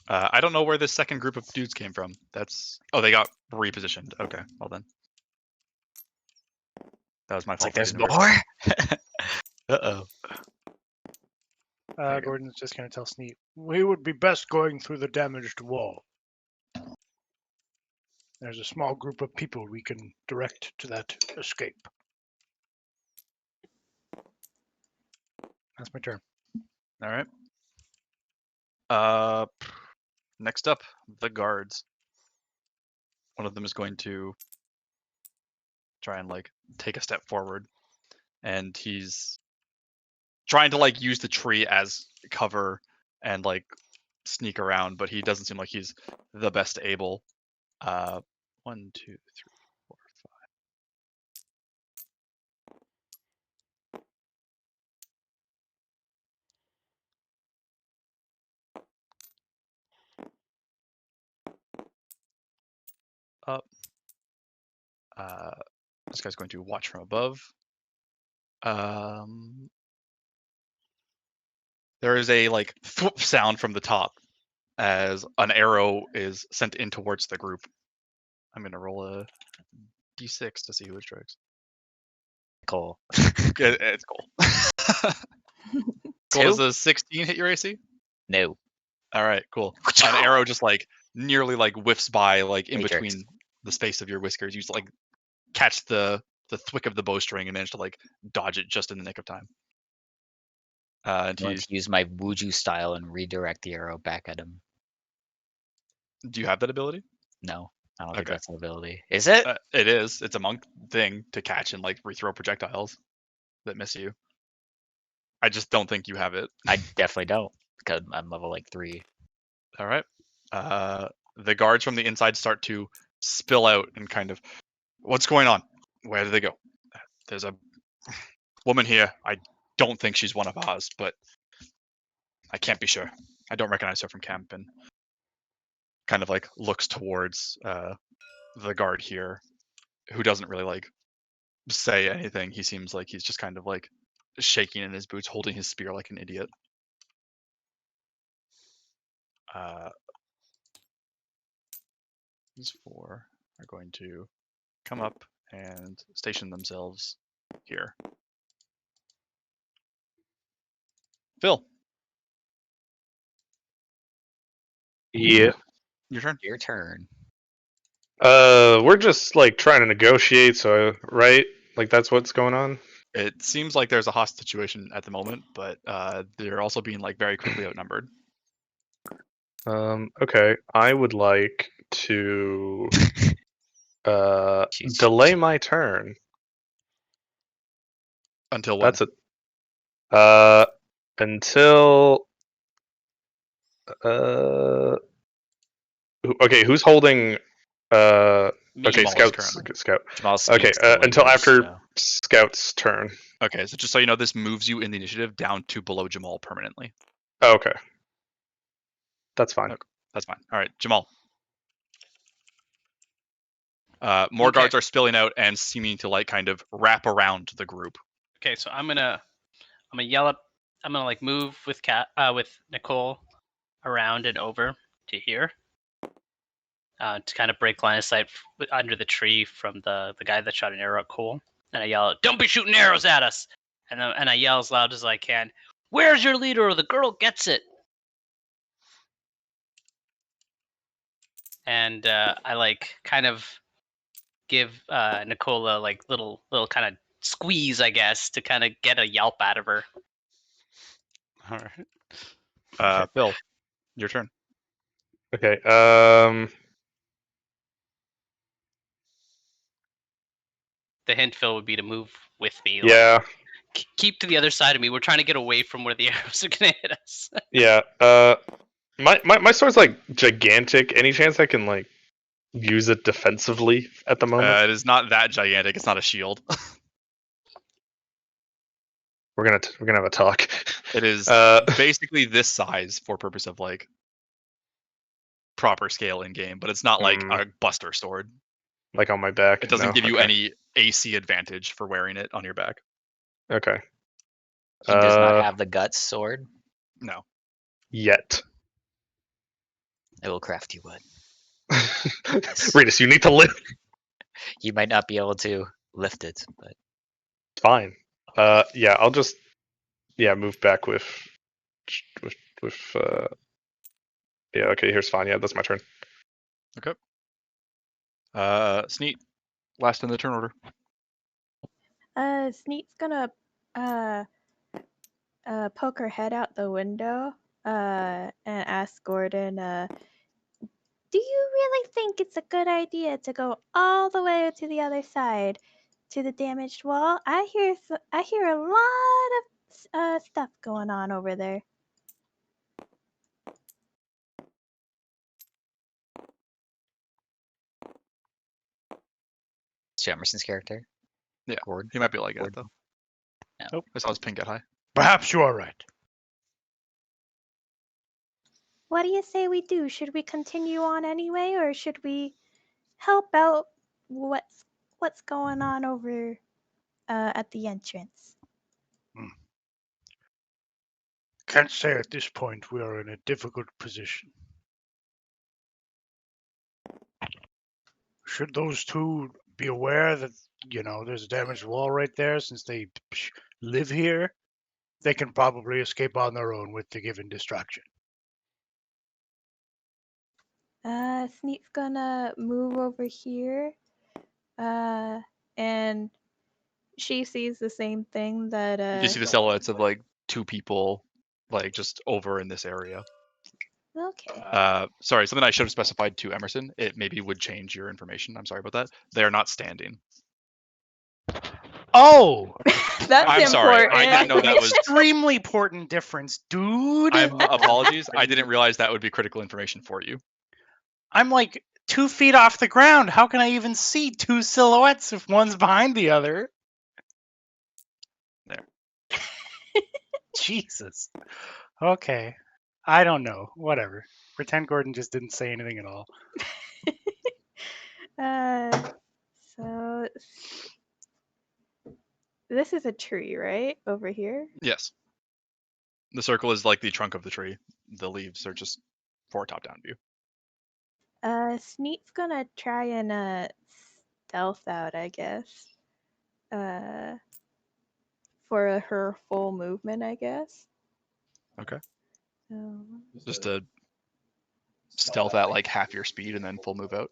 I don't know where this second group of dudes came from. They got repositioned. Okay, well then. That was my It's fault. like for there's getting more. rid- Uh, you go. Gordon's just going to tell Sneak, we would be best going through the damaged wall. There's a small group of people we can direct to that escape. That's my turn. All right. Next up, the guards. One of them is going to try and like take a step forward, and he's trying to like use the tree as cover and like sneak around, but he doesn't seem like he's the best able. 1, 2, 3, 4, 5. Up. This guy's going to watch from above. There is a like thwop sound from the top as an arrow is sent in towards the group. I'm gonna roll a d6 to see who it strikes. Cole. It's Cole. Cole, does Two? a 16 hit your AC? No. All right, cool. An arrow just like nearly like whiffs by like in Matrix. between the space of your whiskers. You just like catch the thwick of the bowstring and manage to like dodge it just in the nick of time. I'm going to use my Wuju style and redirect the arrow back at him. Do you have that ability? No, I don't think Okay. that's an ability. Is it? It is. It's a monk thing to catch and like rethrow projectiles that miss you. I just don't think you have it. I definitely don't because I'm level like 3. All right. The guards from the inside start to spill out and kind of, what's going on? Where do they go? There's a woman here. I don't think she's one of ours, but I can't be sure. I don't recognize her from camp, and kind of like looks towards the guard here, who doesn't really like say anything. He seems like he's just kind of like shaking in his boots, holding his spear like an idiot. These 4 are going to come up and station themselves here. Phil, Yeah. your turn. Your turn. We're just like trying to negotiate, so right? Like that's what's going on. It seems like there's a hostage situation at the moment, but they're also being like very quickly outnumbered. Okay. I would like to Jeez. delay my turn. Until when? That's it. Until okay, who's holding Me. okay, Jamal is scouts currently. scout. Jamal Okay, sneaks to until Lakers, after so- scout's turn. Okay, so just so you know, this moves you in the initiative down to below Jamal permanently. Oh, okay. That's fine. Okay, that's fine. All right, Jamal. More Okay. guards are spilling out and seeming to like kind of wrap around the group. Okay, so I'm gonna yell up. I'm gonna like move with Nicole around and over to here to kind of break line of sight under the tree from the guy that shot an arrow at Cole. And I yell, "Don't be shooting arrows at us!" And I yell as loud as I can, "Where's your leader, or the girl gets it?" And I like kind of give Nicola like little kind of squeeze, I guess, to kind of get a yelp out of her. All right. Phil, your turn. Okay. The hint, Phil, would be to move with me. Yeah. Like, keep to the other side of me. We're trying to get away from where the arrows are gonna hit us. Yeah. My sword's like gigantic. Any chance I can like use it defensively at the moment? It is not that gigantic. It's not a shield. We're gonna have a talk. It is basically this size for purpose of like proper scale in game, but it's not like a buster sword. Like on my back. It doesn't No? give you Okay. any AC advantage for wearing it on your back. Okay. He does not have the guts sword. No. Yet. I will craft you one. Regis, you need to live. You might not be able to lift it, but Fine. Yeah, I'll just move back with yeah, okay, here's fine. Yeah, that's my turn. Okay. Sneak, last in the turn order. Sneak's gonna poke her head out the window and ask Gordon, do you really think it's a good idea to go all the way to the other side to the damaged wall? I hear a lot of stuff going on over there. it's Emerson's character. Yeah, Gord. he might be like that Gord. though. No. Nope. I saw his ping get high. Perhaps you are right. What do you say we do? Should we continue on anyway, or should we help out what's going on over at the entrance? can't say at this point. We are in a difficult position. Should those two be aware that, there's a damaged wall right there, since they live here, they can probably escape on their own with the given distraction. Sneak's gonna move over here. And she sees the same thing that You can see the silhouettes of like two people, like just over in this area. Okay. Sorry, something I should have specified to Emerson. It maybe would change your information. I'm sorry about that. They are not standing. Oh, That's I'm sorry. important. I didn't know that was. extremely important difference, dude. I'm apologies. I didn't realize that would be critical information for you. I'm like 2 feet off the ground. How can I even see two silhouettes if one's behind the other? There. Jesus. Okay. I don't know. Whatever. Pretend Gordon just didn't say anything at all. So this is a tree, right? Over here? Yes. The circle is like the trunk of the tree. The leaves are just for a top-down view. Sneak's gonna try and stealth out, I guess. For her full movement, I guess. Okay. So, Just to stealth at like half your speed and then full move out.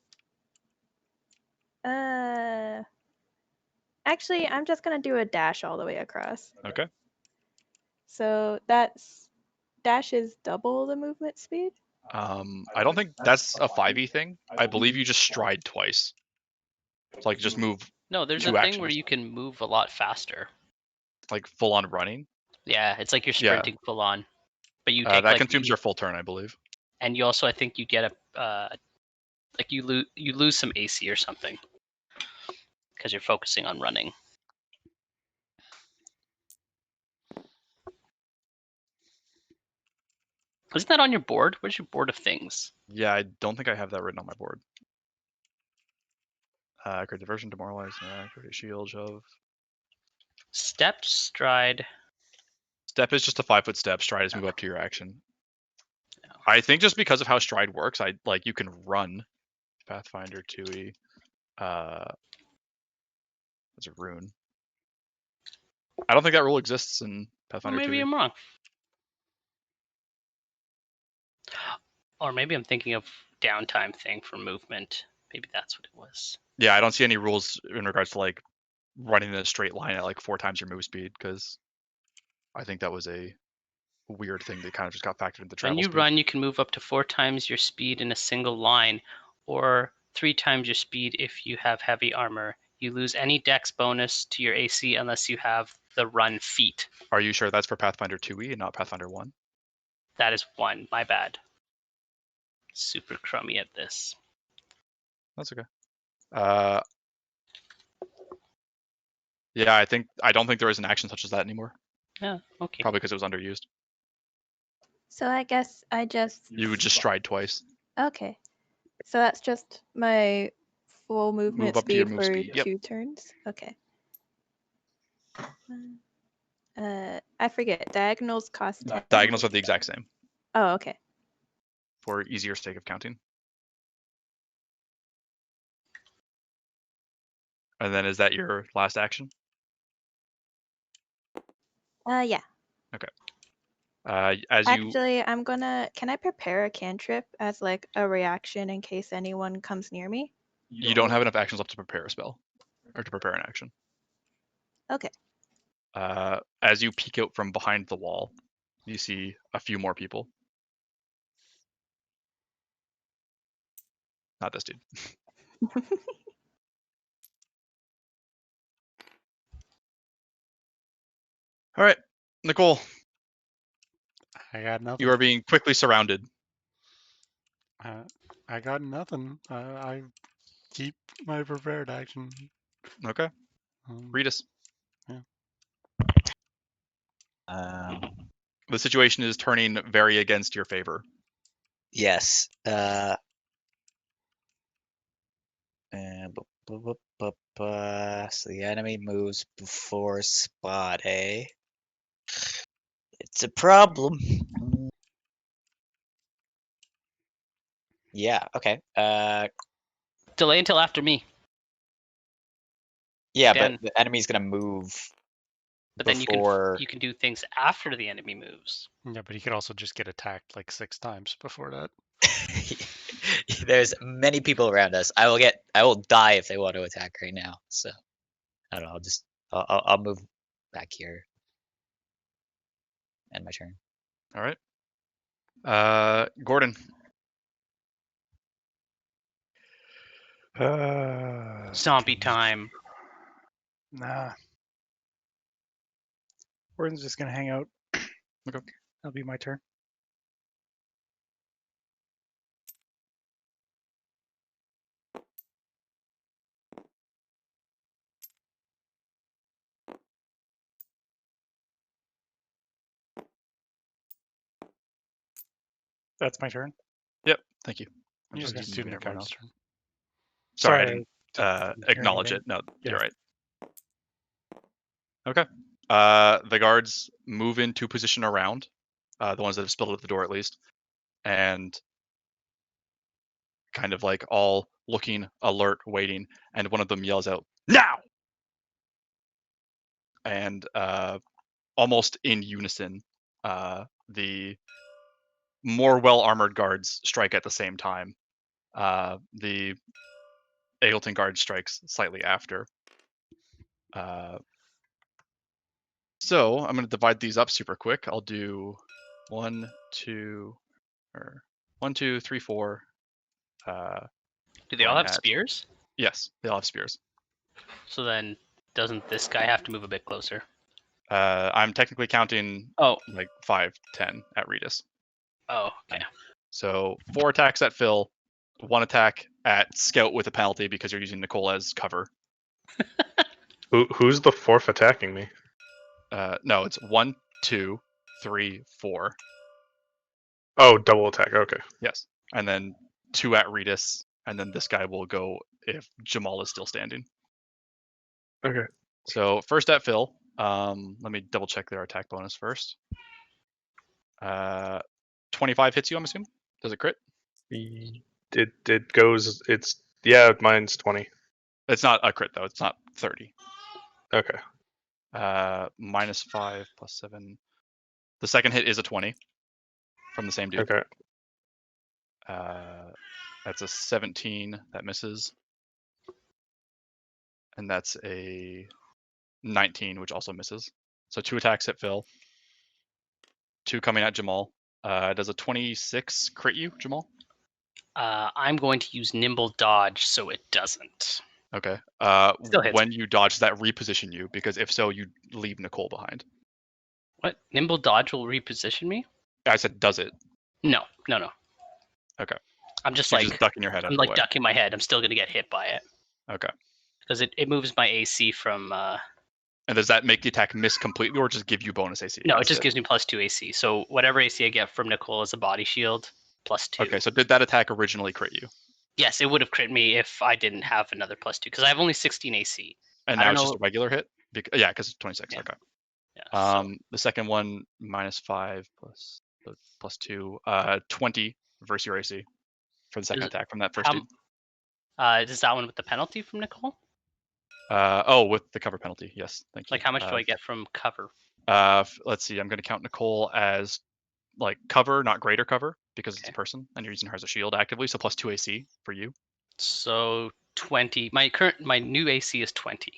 actually, I'm just gonna do a dash all the way across. Okay. So dash is double the movement speed. I don't think that's a 5e thing. I believe you just stride twice. It's like just move No, there's a two thing where actions. you can move a lot faster. Like full on running. Yeah, it's like you're Yeah. sprinting full on, but you take That like consumes your full turn, I believe. and you also I think you get a like you lose some AC or something because you're focusing on running. Wasn't that on your board? Where's your board of things? Yeah, I don't think I have that written on my board. Create diversion, demoralize, create a shield, shove. Step, stride. Step is just a 5-foot step. Stride is move up to your action. I think just because of how stride works, you can run Pathfinder 2e. That's a rune. I don't think that rule exists in Well, Pathfinder maybe 2e. I'm wrong. Or maybe I'm thinking of downtime thing for movement. Maybe that's what it was. Yeah, I don't see any rules in regards to like running in a straight line at like 4 times your move speed, because I think that was a weird thing that kind of just got factored into travel When you speed. run, you can move up to 4 times your speed in a single line, or 3 times your speed if you have heavy armor. You lose any dex bonus to your AC unless you have the run feat. Are you sure that's for Pathfinder 2e and not Pathfinder 1? That is 1. My bad. Super crummy at this. That's okay. Yeah, I don't think there is an action such as that anymore. Yeah, okay. Probably because it was underused. So I guess I just. You would just stride twice. Okay. So that's just my full movement Move up to your speed move for speed, yep. 2 turns. Okay. I forget. Diagonals cost 10. Diagonals are the exact same Oh, okay. for easier sake of counting. And then is that your last action? Yeah. As you Actually, can I prepare a cantrip as like a reaction in case anyone comes near me? don't have enough actions left to prepare a spell or to prepare an action. Okay. As you peek out from behind the wall, you see a few more people. Not this dude. All right, Nicole, I got nothing. you are being quickly surrounded. I got nothing. I keep my prepared action. Okay, read us. The situation is turning very against your favor. Yes. So the enemy moves before spot, eh? It's a problem. Yeah. Okay. Delay until after me. Yeah, Dan. but the enemy's gonna move But then before. you can do things after the enemy moves. Yeah, but he could also just get attacked like 6 times before that. There's many people around us. I will die if they want to attack right now. So I don't know. I'll move back here. End my turn. All right. Gordon. Zombie time. Nah. Gordon's just gonna hang out. Okay. That'll be my turn. That's my turn. Yep. Thank you. I'm You just just moving student everyone guard's else. turn. Sorry, I Sorry, didn't didn't hear acknowledge anything. it. No, Yeah. you're right. Okay. The guards move into position around, the ones that have spilled at the door at least, and kind of like all looking alert, waiting, and one of them yells out, "Now!" And almost in unison, the more well-armored guards strike at the same time. The Eagleton guard strikes slightly after. So I'm going to divide these up super quick. I'll do 1, 2, 3, 4. Do they all Going have at- spears? Yes, they all have spears. So then, doesn't this guy have to move a bit closer? I'm technically counting Oh, like 5, 10 at Redis. oh, okay. So 4 attacks at Phil, 1 attack at Scout with a penalty because you're using Nicole as cover. Who's the fourth attacking me? No, it's 1, 2, 3, 4. Oh, double attack. Okay. Yes, and then 2 at Redis, and then this guy will go if Jamal is still standing. Okay. So first at Phil. Let me double check their attack bonus first. 25 hits you, I'm assuming. Does it crit? It goes. It's mine's 20. It's not a crit though. It's not 30. Okay. -5 plus 7. The second hit is a 20 from the same dude. Okay. That's a 17 that misses, and that's a 19 which also misses. So 2 attacks at Phil, 2 coming at Jamal. Does a 26 crit you, Jamal? I'm going to use nimble dodge so it doesn't. Okay. Still hits When you dodge, does that reposition you? Because if so, you leave Nicole behind. What? Nimble dodge will reposition me? I said, does it? No. Okay. I'm just You're like just ducking your head out I'm of the like way. ducking my head. I'm still gonna get hit by it Okay. because it moves my AC from. And does that make the attack miss completely, or just give you bonus AC? No, it against just gives me +2 AC. So whatever AC I get from Nicole is a body shield +2. Okay. So did that attack originally crit you? Yes, it would have crit me if I didn't have another +2 because I have only 16 AC. And I now don't it's just know- a regular hit? Yeah, because it's 26. Yeah. Okay. Yeah. The second one, -5 plus 2, 20 versus your AC for the second Is it- attack from that first dude. Is that one with the penalty from Nicole? With the cover penalty. Yes. Thank you. Like how much do I get from cover? Let's see. I'm going to count Nicole as like cover, not greater cover, because it's a Okay. person and you're using her as a shield actively. So +2 AC for you. So 20. My new AC is 20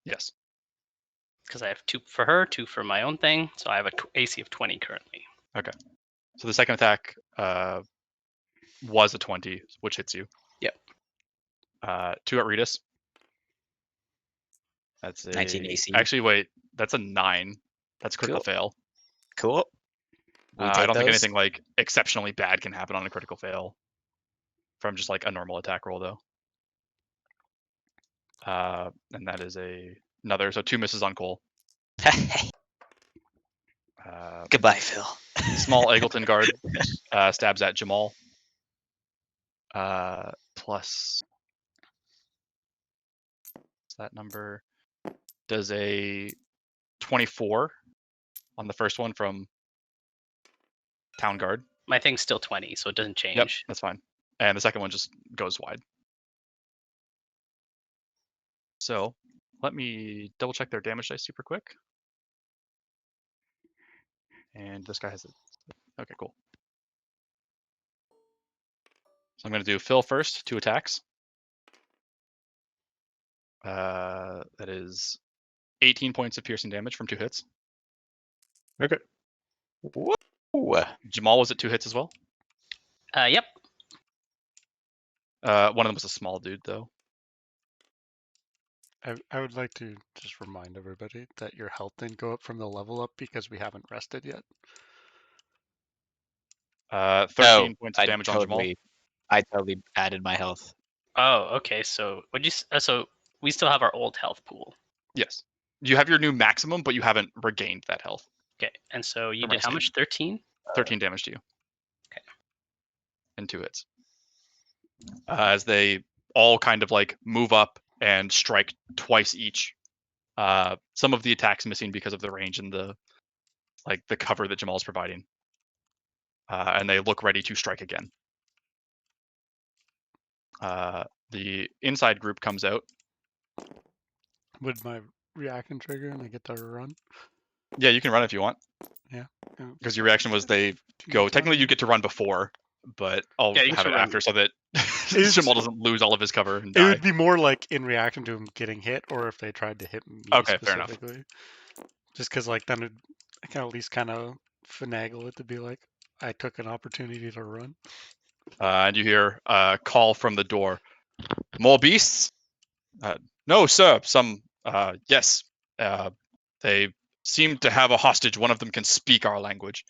Yes. because I have 2 for her, 2 for my own thing. So I have a AC of 20 currently. So the second attack was a 20, which hits you. Yep. 2 at Redis. That's a 19 AC. Actually, wait. That's a 9. That's a critical Cool. fail. Cool. We I take don't think those. anything like exceptionally bad can happen on a critical fail from just like a normal attack roll, though. And that is another. So 2 misses on Cole. Goodbye, Phil. Small Eagleton guard stabs at Jamal. Plus that number does a 24 on the first one from Town Guard. My thing's still 20, so it doesn't change. Yep, that's fine. And the second one just goes wide. So let me double check their damage dice super quick. And this guy has it. Okay, cool. So I'm going to do Phil first, 2 attacks. That is 18 points of piercing damage from 2 hits. Okay. Whoa. Jamal was at 2 hits as well. Yep. One of them was a small dude, though. I would like to just remind everybody that your health didn't go up from the level up because we haven't rested yet. 13 points of damage on Jamal. I totally added my health. Oh, okay. So would you? So we still have our old health pool. Yes. You have your new maximum, but you haven't regained that health. Okay, and so you From did how resting. much? 13. 13 damage to you. Okay. And 2 hits. As they all kind of like move up and strike twice each. Some of the attacks missing because of the range and the cover that Jamal's providing. And they look ready to strike again. The inside group comes out. Would my reaction trigger and I get to run? Yeah, you can run if you want. Yeah. Because your reaction was they go. Technically, you get to run before, but I'll Yeah, you have can it run. after so that It's- Jamal doesn't lose all of his cover and It die. would be more like in reaction to him getting hit, or if they tried to hit me Okay, fair enough. specifically. Just because, like, then I can at least kind of finagle it to be like, I took an opportunity to run. And you hear a call from the door. More beasts? No, sir. Some. Yes. They seem to have a hostage. One of them can speak our language.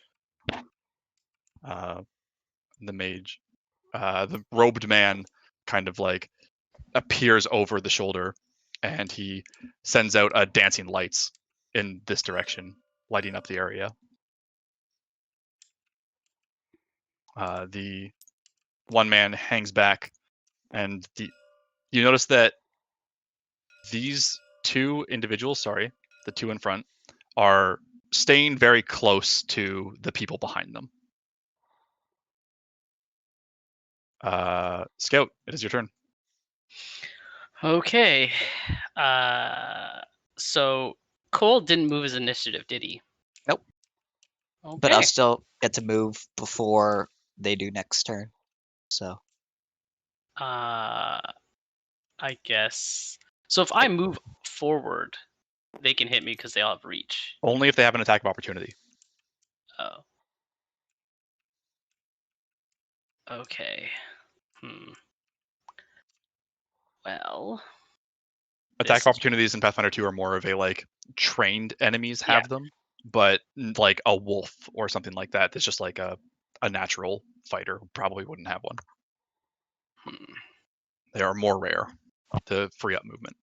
The mage, the robed man, kind of like appears over the shoulder, and he sends out dancing lights in this direction, lighting up the area. The one man hangs back, and you notice that these 2 individuals, sorry, the 2 in front, are staying very close to the people behind them. Scout, it is your turn. Okay. So Cole didn't move his initiative, did he? Nope. Okay. But I'll still get to move before they do next turn. So I guess. So if I move forward, they can hit me because they all have reach. Only if they have an attack of opportunity. Oh. Okay. Well. Attack This- of opportunities in Pathfinder 2 are more of a like trained enemies have Yeah. them, but like a wolf or something like that, it's just like a natural fighter who probably wouldn't have one. They are more rare to free up movement.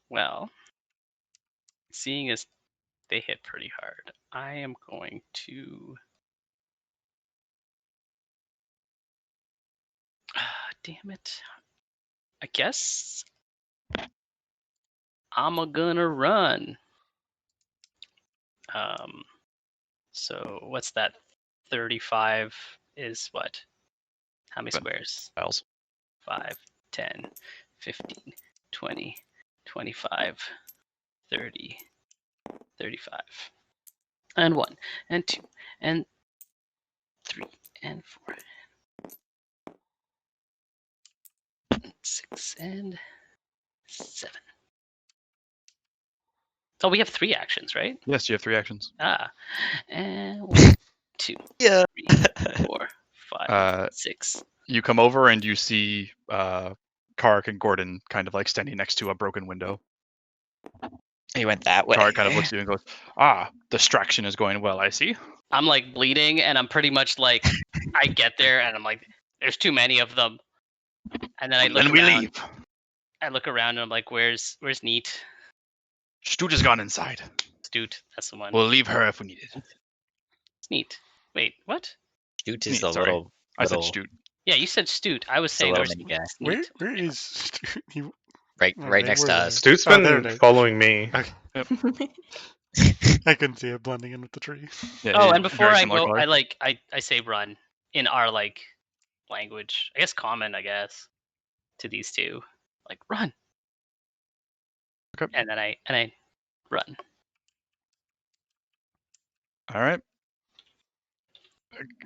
Well, seeing as they hit pretty hard, I am going to. Damn it. I guess I'm gonna run. So what's that? 35 is what? How many squares? Files. 5, 10, 15, 20, 25, 30, 35. And 1, and 2, and 3, and 4, and 6, and 7. Oh, we have 3 actions, right? Yes, you have 3 actions. And 1, 2, yeah. 3, 4, 5, 6. You come over and you see Kark and Gordon kind of like standing next to a broken window. He went that way. Kark kind of looks at you and goes, distraction is going well, I see. I'm like bleeding, and I'm pretty much like, I get there, and I'm like, there's too many of them. And then I look Then we around. leave. I look around, and I'm like, where's Neat? Stoot has gone inside. Stoot, that's the one. We'll leave her if we need it. It's Neat. Wait, what? Stoot is Neat, the sorry. little. I said Stoot. Yeah, you said Stoot. I was It's a saying little there's mini guy. Where Neat. is Stu? Right, Oh, right they next were to there. us. Stu's Oh, there been it is. following me. Okay. I couldn't see it blending in with the tree. Yeah, Oh, you- and before very I similar go, color. I say run in our language. I guess common. I guess to these two, like run, Okay. and then I run. All right.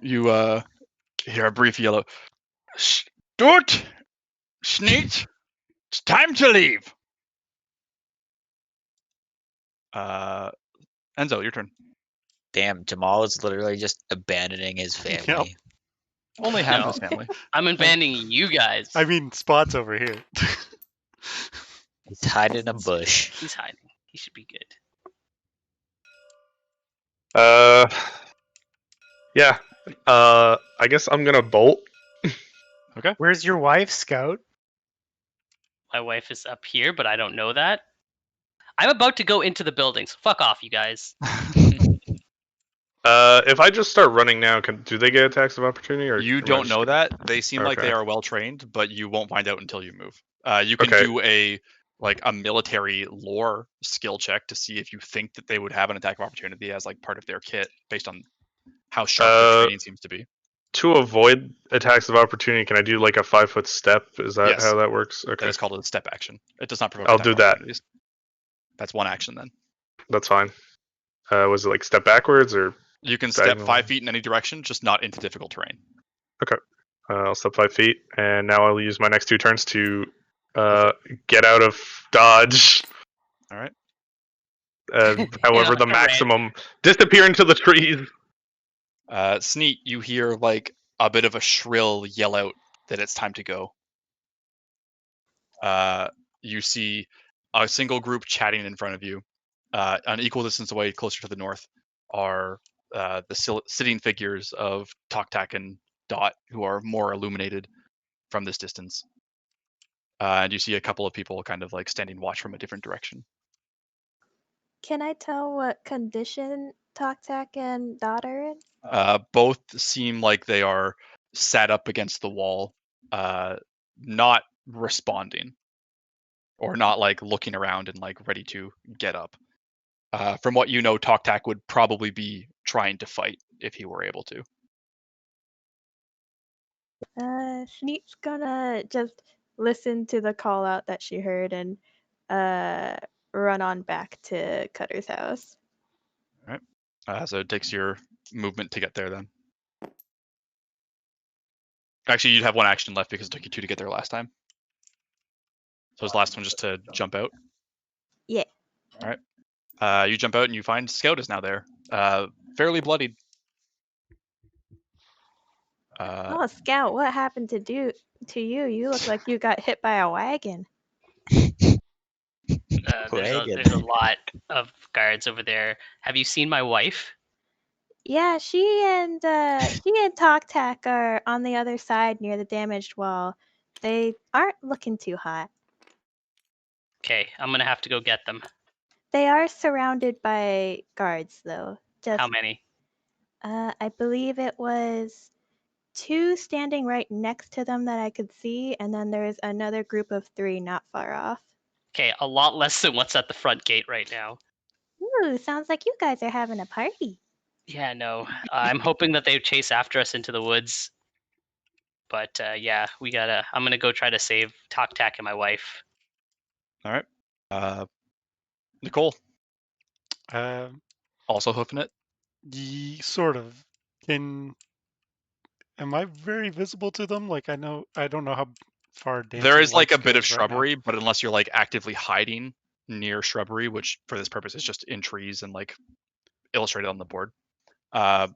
You hear a brief yellow. Stort, Sneet, it's time to leave. Enzo, your turn. Damn, Jamal is literally just abandoning his family. Only half No. his family. I'm abandoning you guys. I mean, Spot's over here. He's hiding in a bush. He's hiding. He should be good. Yeah. I guess I'm gonna bolt. Where's your wife, Scout? My wife is up here, but I don't know that. I'm about to go into the building, so fuck off, you guys. If I just start running now, do they get attacks of opportunity, or You am I don't just know gonna- that. They seem like they Okay. are well trained, but you won't find out until you move. You can Okay. do a military lore skill check to see if you think that they would have an attack of opportunity as like part of their kit based on how sharp their training seems to be. To avoid attacks of opportunity, can I do like a 5-foot step? Is that Yes. how that works? That Okay. is called a step action. It does not provoke I'll attack do of that. opportunities. That's one action then. That's fine. Was it like step backwards or? You can step Diagonal. 5 feet in any direction, just not into difficult terrain. I'll step 5 feet, and now I'll use my next 2 turns to for get out of dodge. All right. However, the maximum disappear into the trees. Sneet, you hear like a bit of a shrill yell out that it's time to go. You see a single group chatting in front of you. An equal distance away, closer to the north, are the sitting figures of Toktak and Dot, who are more illuminated from this distance. And you see a couple of people kind of like standing watch from a different direction. Can I tell what condition Toktak and Dot are in? Both seem like they are sat up against the wall, not responding, or not like looking around and like ready to get up. From what you know, Toktak would probably be trying to fight if he were able to. Sneet's gonna just listen to the call out that she heard and run on back to Cutter's house. So it takes your movement to get there then. Actually, you'd have one action left because it took you 2 to get there last time. So his last one just to jump out. Yeah. All right. You jump out and you find Scout is now there, fairly bloodied. Oh, Scout, what happened to you? You look like you got hit by a wagon. Wagon. There's a lot of guards over there. Have you seen my wife? Yeah, she and Toktak are on the other side near the damaged wall. They aren't looking too hot. Okay, I'm gonna have to go get them. They are surrounded by guards, though. Just How many? I believe it was 2 standing right next to them that I could see, and then there's another group of 3 not far off. Okay, a lot less than what's at the front gate right now. Ooh, sounds like you guys are having a party. Yeah, no. I'm hoping that they chase after us into the woods. But yeah, I'm gonna go try to save Toktak and my wife. All right. Nicole, Um, also hoofing it. sort of. Am I very visible to them? Like I don't know how far dancing There is like a lights bit of goes right now. shrubbery, but unless you're like actively hiding near shrubbery, which for this purpose is just in trees and like illustrated on the board,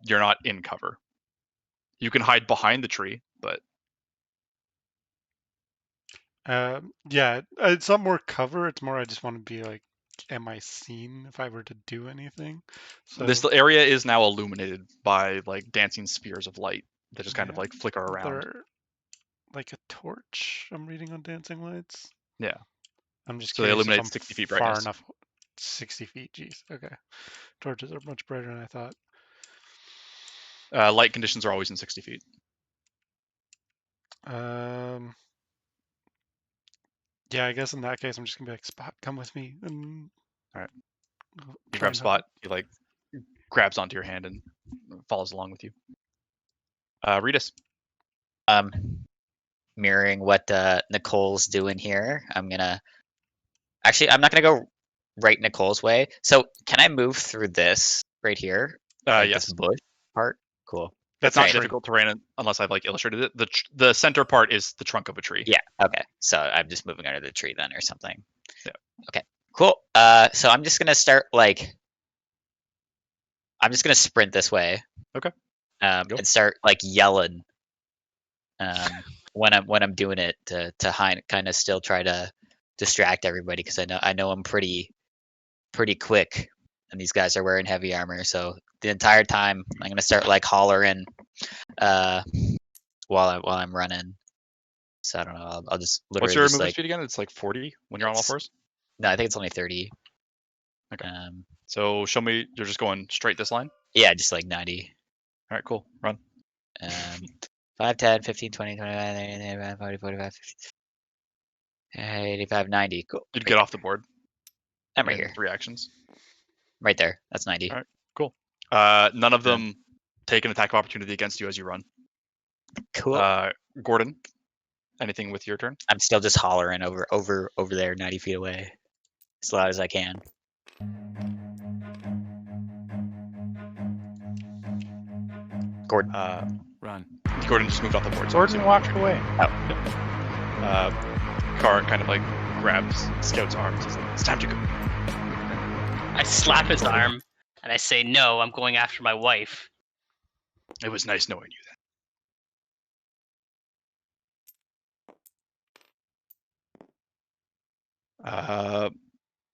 you're not in cover. You can hide behind the tree, but Yeah, it's not more cover. It's more I just want to be like, am I seen if I were to do anything? So this area is now illuminated by like dancing spears of light that just kind of yeah, like flicker around. they're like a torch. I'm reading on dancing lights. Yeah. I'm just So they curious if illuminate I'm 60 feet far brightness. enough. 60 feet. Jeez. Okay. Torches are much brighter than I thought. Light conditions are always in 60 feet. Yeah, I guess in that case, I'm just gonna be like, Spot, come with me. And Alright. I'll You try grab and help Spot. He like grabs onto your hand and follows along with you. Redis. Mirroring what Nicole's doing here, I'm not gonna go right Nicole's way. So can I move through this right here, like this Yes. bush part? Cool. It's That's a not tree. difficult terrain unless I've like illustrated it. The center part is the trunk of a tree. Yeah. Okay. So I'm just moving under the tree then, or something. Yeah. Okay. Cool. So I'm just gonna start I'm just gonna sprint this way. Okay. Go. And start like yelling. When I'm doing it to kind of still try to distract everybody because I know I'm pretty quick, and these guys are wearing heavy armor. So the entire time I'm gonna start like hollering while I'm running. So I don't know. I'll just What's literally your just movement like speed again? It's like 40 when you're on all It's- fours. no, I think it's only 30. Okay. So show me. You're just going straight this line. Yeah, just like 90. All right. Cool. Run. 5, 10, 15, 20, 25, 30, 35, 40, 45, 50, 85, 90. Cool. You'd Right get there. off the board. I'm right in here. 3 actions. Right there. That's 90. All right. Cool. None of Yeah. them take an attack of opportunity against you as you run. Cool. Gordon, anything with your turn? I'm still just hollering over there, 90 feet away, as loud as I can. Gordon. Run. Gordon just moved off the board. So Gordon walked away. Car kind of like grabs Scout's arms. He's like, "It's time to go." I slap his arm and I say, "No, I'm going after my wife." It was nice knowing you then.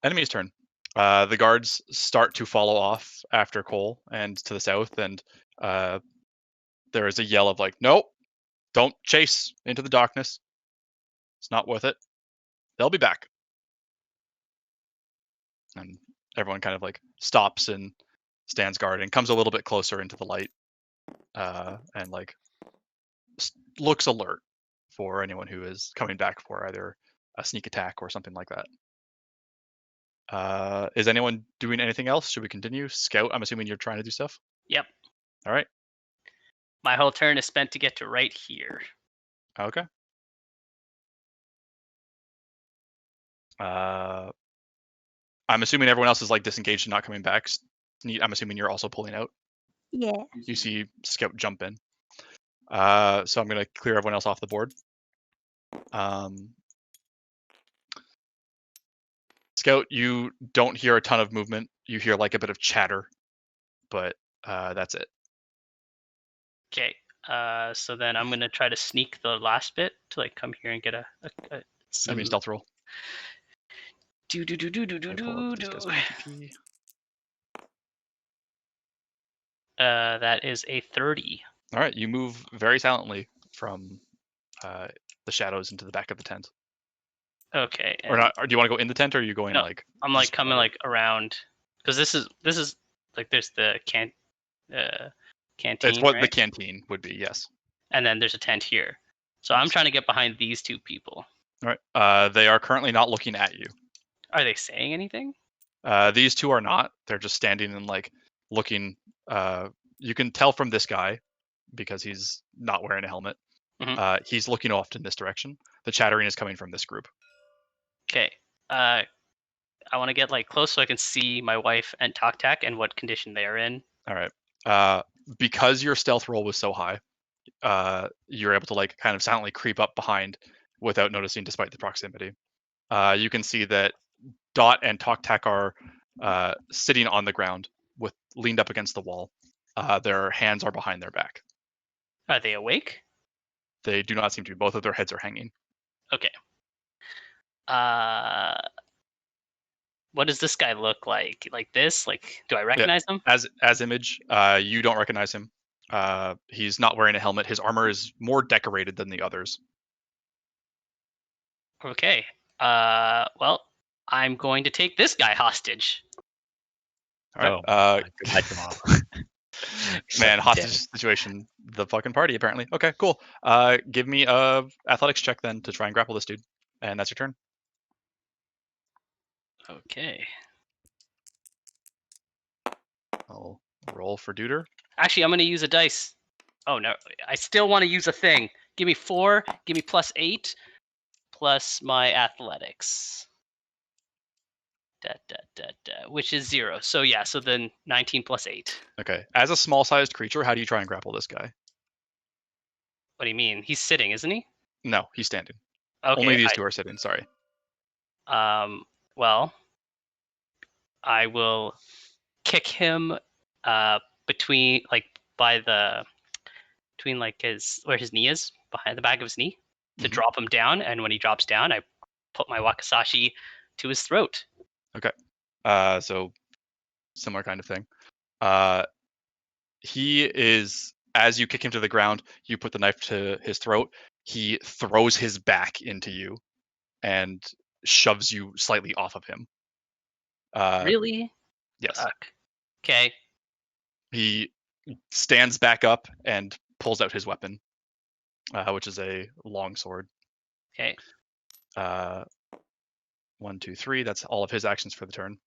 Enemy's turn. The guards start to follow off after Cole and to the south, and there is a yell of like, "Nope, don't chase into the darkness. It's not worth it. They'll be back." And everyone kind of like stops and stands guard and comes a little bit closer into the light, and like looks alert for anyone who is coming back for either a sneak attack or something like that. Is anyone doing anything else? Should we continue? Scout, I'm assuming you're trying to do stuff. Yep. All right. My whole turn is spent to get to right here. Okay. I'm assuming everyone else is like disengaged and not coming back. I'm assuming you're also pulling out. Yeah. You see Scout jump in. So I'm going to clear everyone else off the board. Scout, you don't hear a ton of movement. You hear like a bit of chatter, but that's it. Okay. So then I'm gonna try to sneak the last bit to like come here and get I some mean stealth roll. do. That is a 30. All right, you move very silently from the shadows into the back of the tent. Okay. Or not? Or do you want to go in the tent, or are you going No, like? I'm like just coming around it? like around because this is like there's the canteen, It's what the right? canteen would be. Yes. And then there's a tent here. So I'm trying to get behind these two people. All right. They are currently not looking at you. Are they saying anything? These two are not. They're just standing and like looking. You can tell from this guy because he's not wearing a helmet. Mhm. He's looking off in this direction. The chattering is coming from this group. Okay. I want to get like close so I can see my wife and Tok and what condition they are in. All right. Because your stealth roll was so high, you're able to like kind of silently creep up behind without noticing, despite the proximity. You can see that Dot and Tok are sitting on the ground with leaned up against the wall. Their hands are behind their back. Are they awake? They do not seem to. Both of their heads are hanging. Okay. What does this guy look like? Like this? Like, do I recognize him? As image, you don't recognize him. He's not wearing a helmet. His armor is more decorated than the others. Okay. Well, I'm going to take this guy hostage. All right. Goodbye, Jamal. Man, Fucking hostage situation. The fucking party, apparently. Okay, cool. Give me a athletics check then to try and grapple this dude, and that's your turn. Okay. I'll roll for Duder. Actually, I'm gonna use a dice. Oh no, I still want to use a thing. Give me 4. Give me +8, plus my athletics. Which is 0. So yeah, so then 19 plus 8. Okay. As a small-sized creature, how do you try and grapple this guy? What do you mean? He's sitting, isn't he? No, he's standing. Okay. Only these two are sitting. Sorry. Well, I will kick him between where his knee is, behind the back of his knee, to Mhm. drop him down. And when he drops down, I put my wakizashi to his throat. Okay. So similar kind of thing. He is, as you kick him to the ground, you put the knife to his throat. He throws his back into you and shoves you slightly off of him. Really? Yes. Fuck. Okay. He stands back up and pulls out his weapon, which is a long sword. Okay. 1, 2, 3. That's all of his actions for the turn.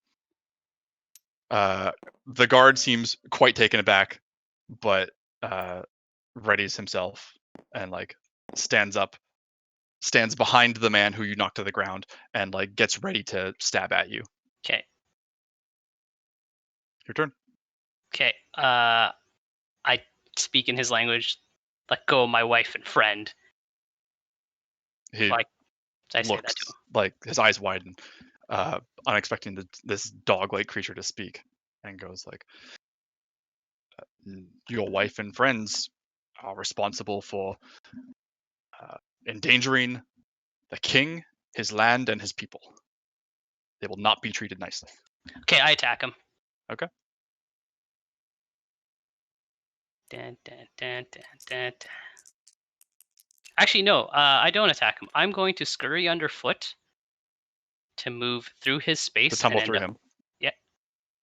The guard seems quite taken aback, but readies himself and like stands up, stands behind the man who you knocked to the ground, and like gets ready to stab at you. Okay. Your turn. Okay. I speak in his language. Let go of my wife and friend. He Like, did I say that looks to him? like his eyes widen, unexpecting this dog-like creature to speak, and goes like, "Your wife and friends are responsible for endangering the king, his land, and his people. They will not be treated nicely." Okay, I attack him. Okay. Dun, dun, dun, dun, dun, dun. Actually, no, I don't attack him. I'm going to scurry underfoot to move through his To space and tumble end through up, him.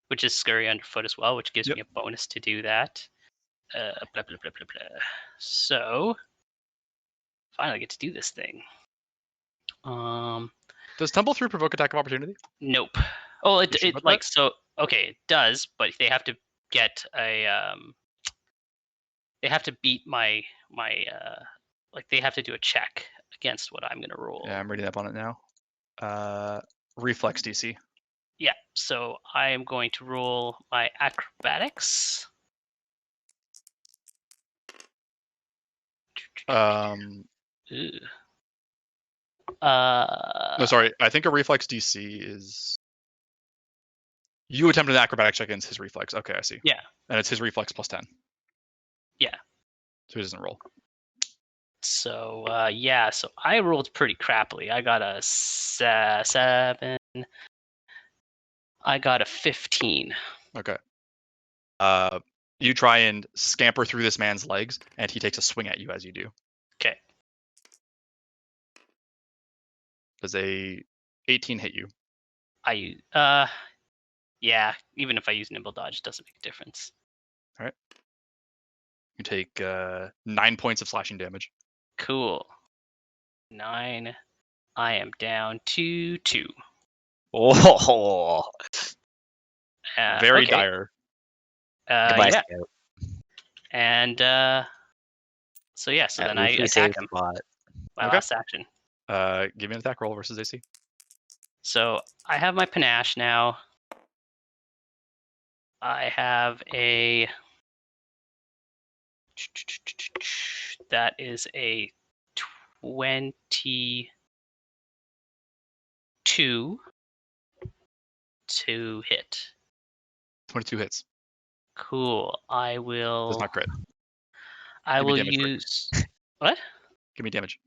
which is scurry underfoot as well, which gives Yep. me a bonus to do that. Blah, blah, blah, blah, blah. So, finally get to do this thing. Does tumble through provoke attack of opportunity? Nope. Oh, You sure it about like that? so. Okay, it does, but they have to get a they have to beat my like they have to do a check against what I'm gonna roll. Yeah, I'm reading up on it now. Reflex DC. Yeah, so I am going to roll my acrobatics. Um, Ooh. no, sorry. I think a reflex DC is you attempt an acrobatic check against his reflex. Okay, I see. Yeah. And it's his reflex plus 10. Yeah. So he doesn't roll. So yeah, so I rolled pretty crappily. I got a 7. I got a 15. Okay. You try and scamper through this man's legs, and he takes a swing at you as you do. Okay. Does a 18 hit you? Yeah, even if I use nimble dodge, it doesn't make a difference. You take 9 points of slashing damage. Cool. 9. I am down to 2. Oh, Very okay. dire. goodbye, Yeah. Scout. And so yeah, so At then I least we attack saved him. spot. My Okay. last action. Give me an attack roll versus AC. So I have my panache now. I have a that is a 22 to hit. 22 hits. Cool. I Does will. not crit. I Give me will damage first. use what? Give me damage.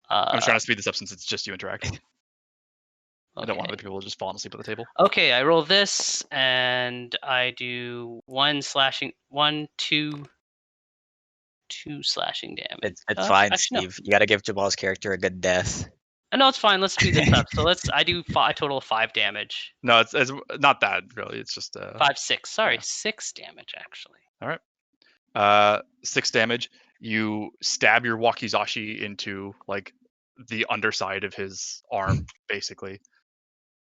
I'm just trying to speed this up since it's just you interacting. I don't want Okay. other people to just fall asleep at the table. Okay, I roll this and I do 2 slashing damage. It's fine, Actually, no. Steve. You gotta give Jamal's character a good death. No, it's fine. Let's speed this up. So I do a total of 5 damage. No, it's not that really. It's just 5, 6. Sorry, yeah. 6 damage actually. All right. 6 damage. You stab your wakizashi into like the underside of his arm, basically.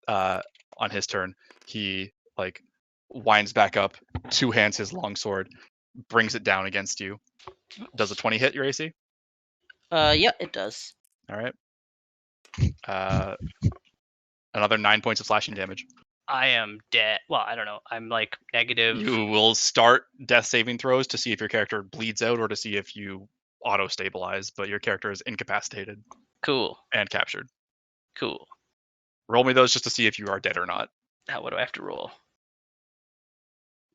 on his turn, he like winds back up, two-hands his longsword, brings it down against you. Does a 20 hit your AC? Yeah, it does. All right. Another 9 points of slashing damage. I am dead. Well, I don't know. I'm like negative. You will start death saving throws to see if your character bleeds out or to see if you auto stabilize, but your character is incapacitated Cool. and captured. Cool. Roll me those just to see if you are dead or not. Now, what do I have to roll?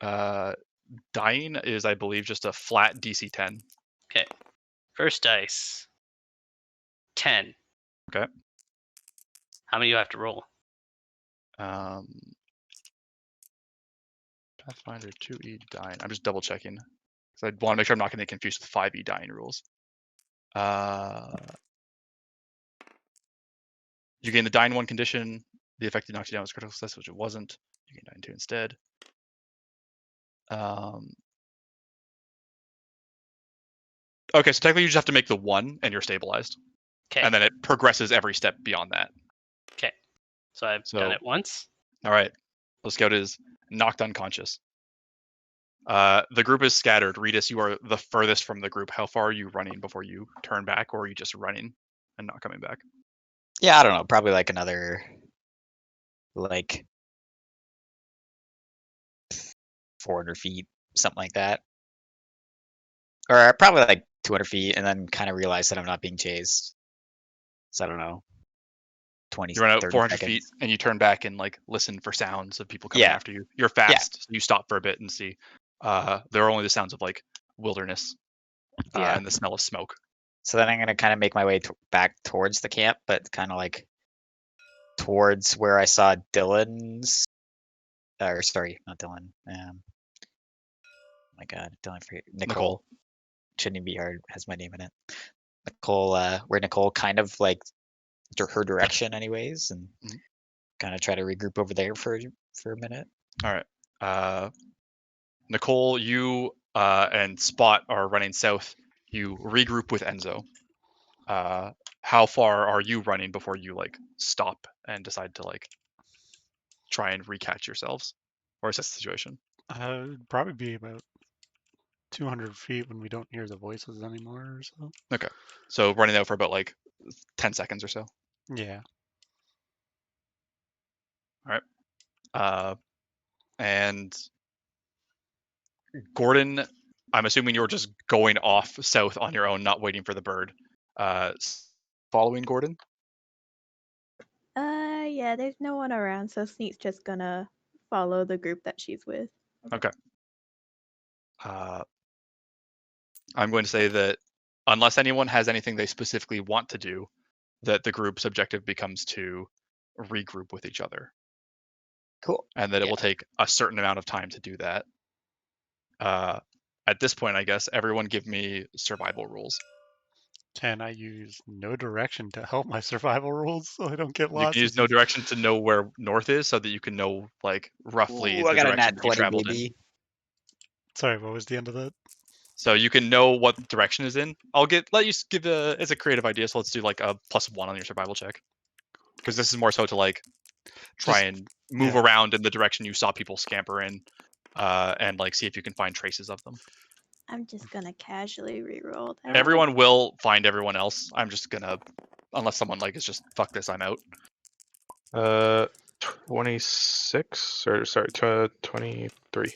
Dying is, I believe, just a flat DC 10. Okay. First dice. 10. Okay. How many do I have to roll? Pathfinder 2E dying. I'm just double checking because I want to make sure I'm not going to get confused with 5E dying rules. You gain the dying 1 condition. The effect that knocks you down was critical success, which it wasn't. You gain dying 2 instead. Okay, so technically you just have to make the 1 and you're stabilized. Okay. And then it progresses every step beyond that. Okay. So I've done it once. All right. The scout is knocked unconscious. The group is scattered. Regis, you are the furthest from the group. How far are you running before you turn back, or are you just running and not coming back? Yeah, I don't know. Probably like another, like 400 feet, something like that. Or probably like 200 feet, and then kind of realize that I'm not being chased. So I don't know. 20, You run out 30 400 seconds. feet and you turn back and like listen for sounds of people coming Yeah. after you. You're fast, so you stop for a bit and see. There are only the sounds of like wilderness Yeah. and the smell of smoke. So then I'm gonna kind of make my way back towards the camp, but kind of like towards where I saw Dylan's. Or sorry, not Dylan. Oh my God, Dylan. Nicole. Shouldn't even be hard. Has my name in it. Nicole. Where Nicole kind of like her direction, anyways, and kind of try to regroup over there for a minute. All right. Nicole, you and Spot are running south. You regroup with Enzo. How far are you running before you like stop and decide to like try and recatch yourselves, or is that the situation? It'd probably be about 200 feet when we don't hear the voices anymore or so. Okay, so running out for about like 10 seconds or so. Yeah. All right. And Gordon, I'm assuming you're just going off south on your own, not waiting for the bird. Following Gordon? Yeah, there's no one around, so Sneak's just gonna follow the group that she's with. Okay. I'm going to say that unless anyone has anything they specifically want to do, that the group's objective becomes to regroup with each other. Cool. And that it will take a certain amount of time to do that. At this point, I guess, everyone give me survival rules. Can I use no direction to help my survival rules so I don't get You lost? can use no direction to know where north is so that you can know, like, roughly Ooh, I the got a direction nat that you 20, traveled in. baby. Sorry, what was the end of that? So you can know what direction is in. Let you give it's a creative idea, so let's do like a +1 on your survival check. Because this is more so to like try and move around in the direction you saw people scamper in, and like see if you can find traces of them. I'm just gonna casually reroll that. Everyone will find everyone else. I'm just gonna, unless someone like is just fuck this, I'm out. 26 or sorry, 23.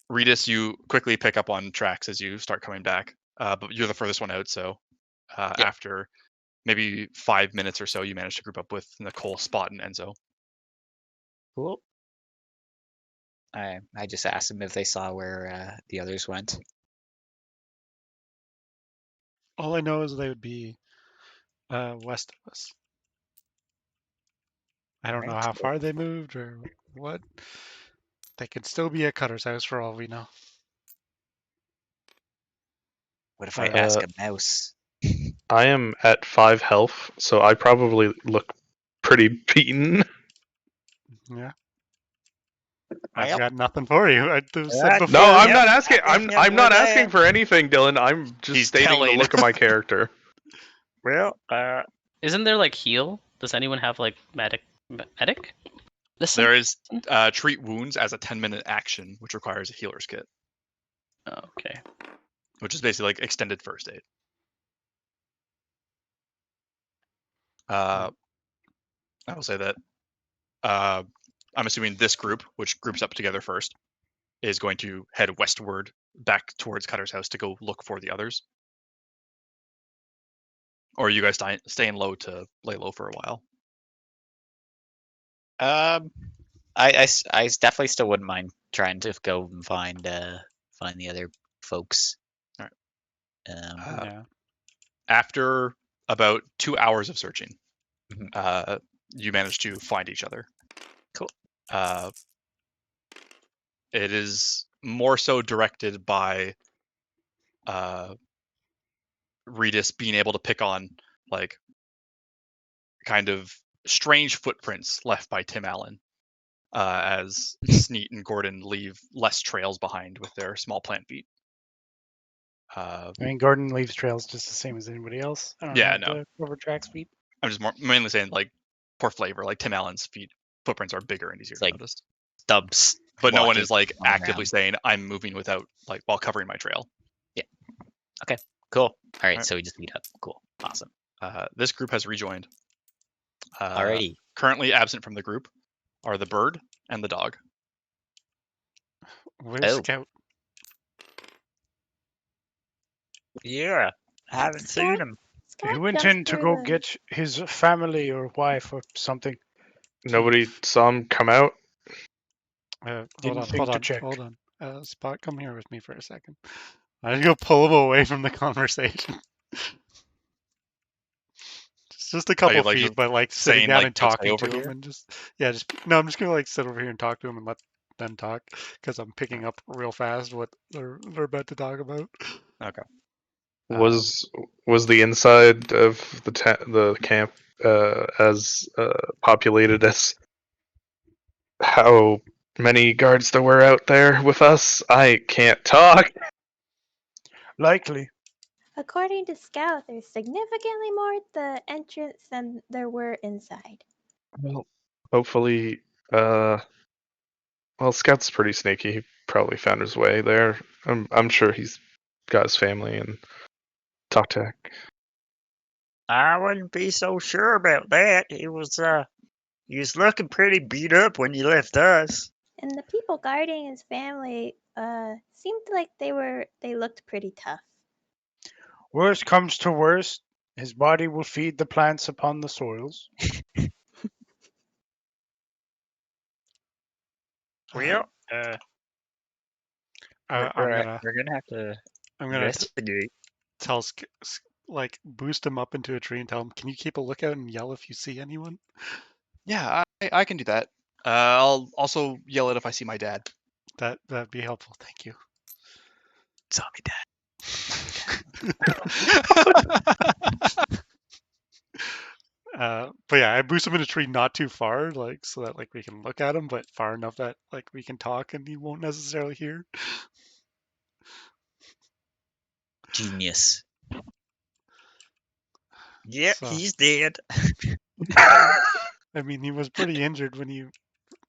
Regis, you quickly pick up on tracks as you start coming back, but you're the furthest one out. So after maybe 5 minutes or so, you manage to group up with Nicole, Spot, and Enzo. Cool. I just asked them if they saw where the others went. All I know is they would be west of us. I don't know Right. how far they moved or what. They could still be at Cutter's house for all we know. What if I ask a mouse? I am at 5 health, so I probably look pretty beaten. Yeah. Well, I've got nothing for you. I said before. No, I'm Yep, not asking. I'm not what I asking am. for anything, Dylan. I'm just He's stating telling. the look of my character. Well, Isn't there like heal? Does anyone have like medic? Listen. There is treat wounds as a 10-minute action, which requires a healer's kit, Okay. which is basically like extended first aid. I will say that I'm assuming this group, which groups up together first, is going to head westward back towards Cutter's house to go look for the others. Or are you guys staying low to lay low for a while? I definitely still wouldn't mind trying to go and find the other folks. All right. Um, Yeah. After about 2 hours of searching, Mhm. you manage to find each other. Cool. It is more so directed by Redis being able to pick on like kind of strange footprints left by Tim Allen, as Sneet and Gordon leave less trails behind with their small plant feet. I mean, Gordon leaves trails just the same as anybody else. I don't Yeah, have no. the cover tracks feet. I'm just mainly saying like for flavor, like Tim Allen's footprints are bigger and easier It's to like notice. Stubbs. But no one walking is like on the actively ground. saying I'm moving without like while covering my trail. Cool. All right, Alright. so we just meet up. Cool. Awesome. This group has rejoined. Alrighty. Currently absent from the group are the bird and the dog. Where's Oh. Scout? Yeah. I haven't seen him. He went in to go get his family or wife or something. Nobody saw him come out. Hold Didn't on, think hold to on, check. hold on. Spot, come here with me for a second. I just go pull him away from the conversation. Just a couple like, feet, but like sitting saying, down like, and "Go stay talking over to him, here?" and I'm just gonna like sit over here and talk to him and let them talk because I'm picking up real fast what they're about to talk about. Okay. Was the inside of the camp as populated as how many guards there were out there with us? I can't talk. Likely. According to Scout, there's significantly more at the entrance than there were inside. Well, hopefully, well, Scout's pretty sneaky. He probably found his way there. I'm sure he's got his family and talk tech. I wouldn't be so sure about that. He was looking pretty beat up when you left us. And the people guarding his family seemed like they looked pretty tough. Worst comes to worst, his body will feed the plants upon the soils. Well, I'm gonna we're gonna have to I'm gonna investigate. tell like boost him up into a tree and tell him, can you keep a lookout and yell if you see anyone? Yeah, I can do that. I'll also yell it if I see my dad. That'd be helpful. Thank you. Zombie dad. But yeah, I boost him in a tree not too far, like so that like we can look at him, but far enough that like we can talk and he won't necessarily hear. Genius. Yep, So, he's dead. I mean, he was pretty injured when he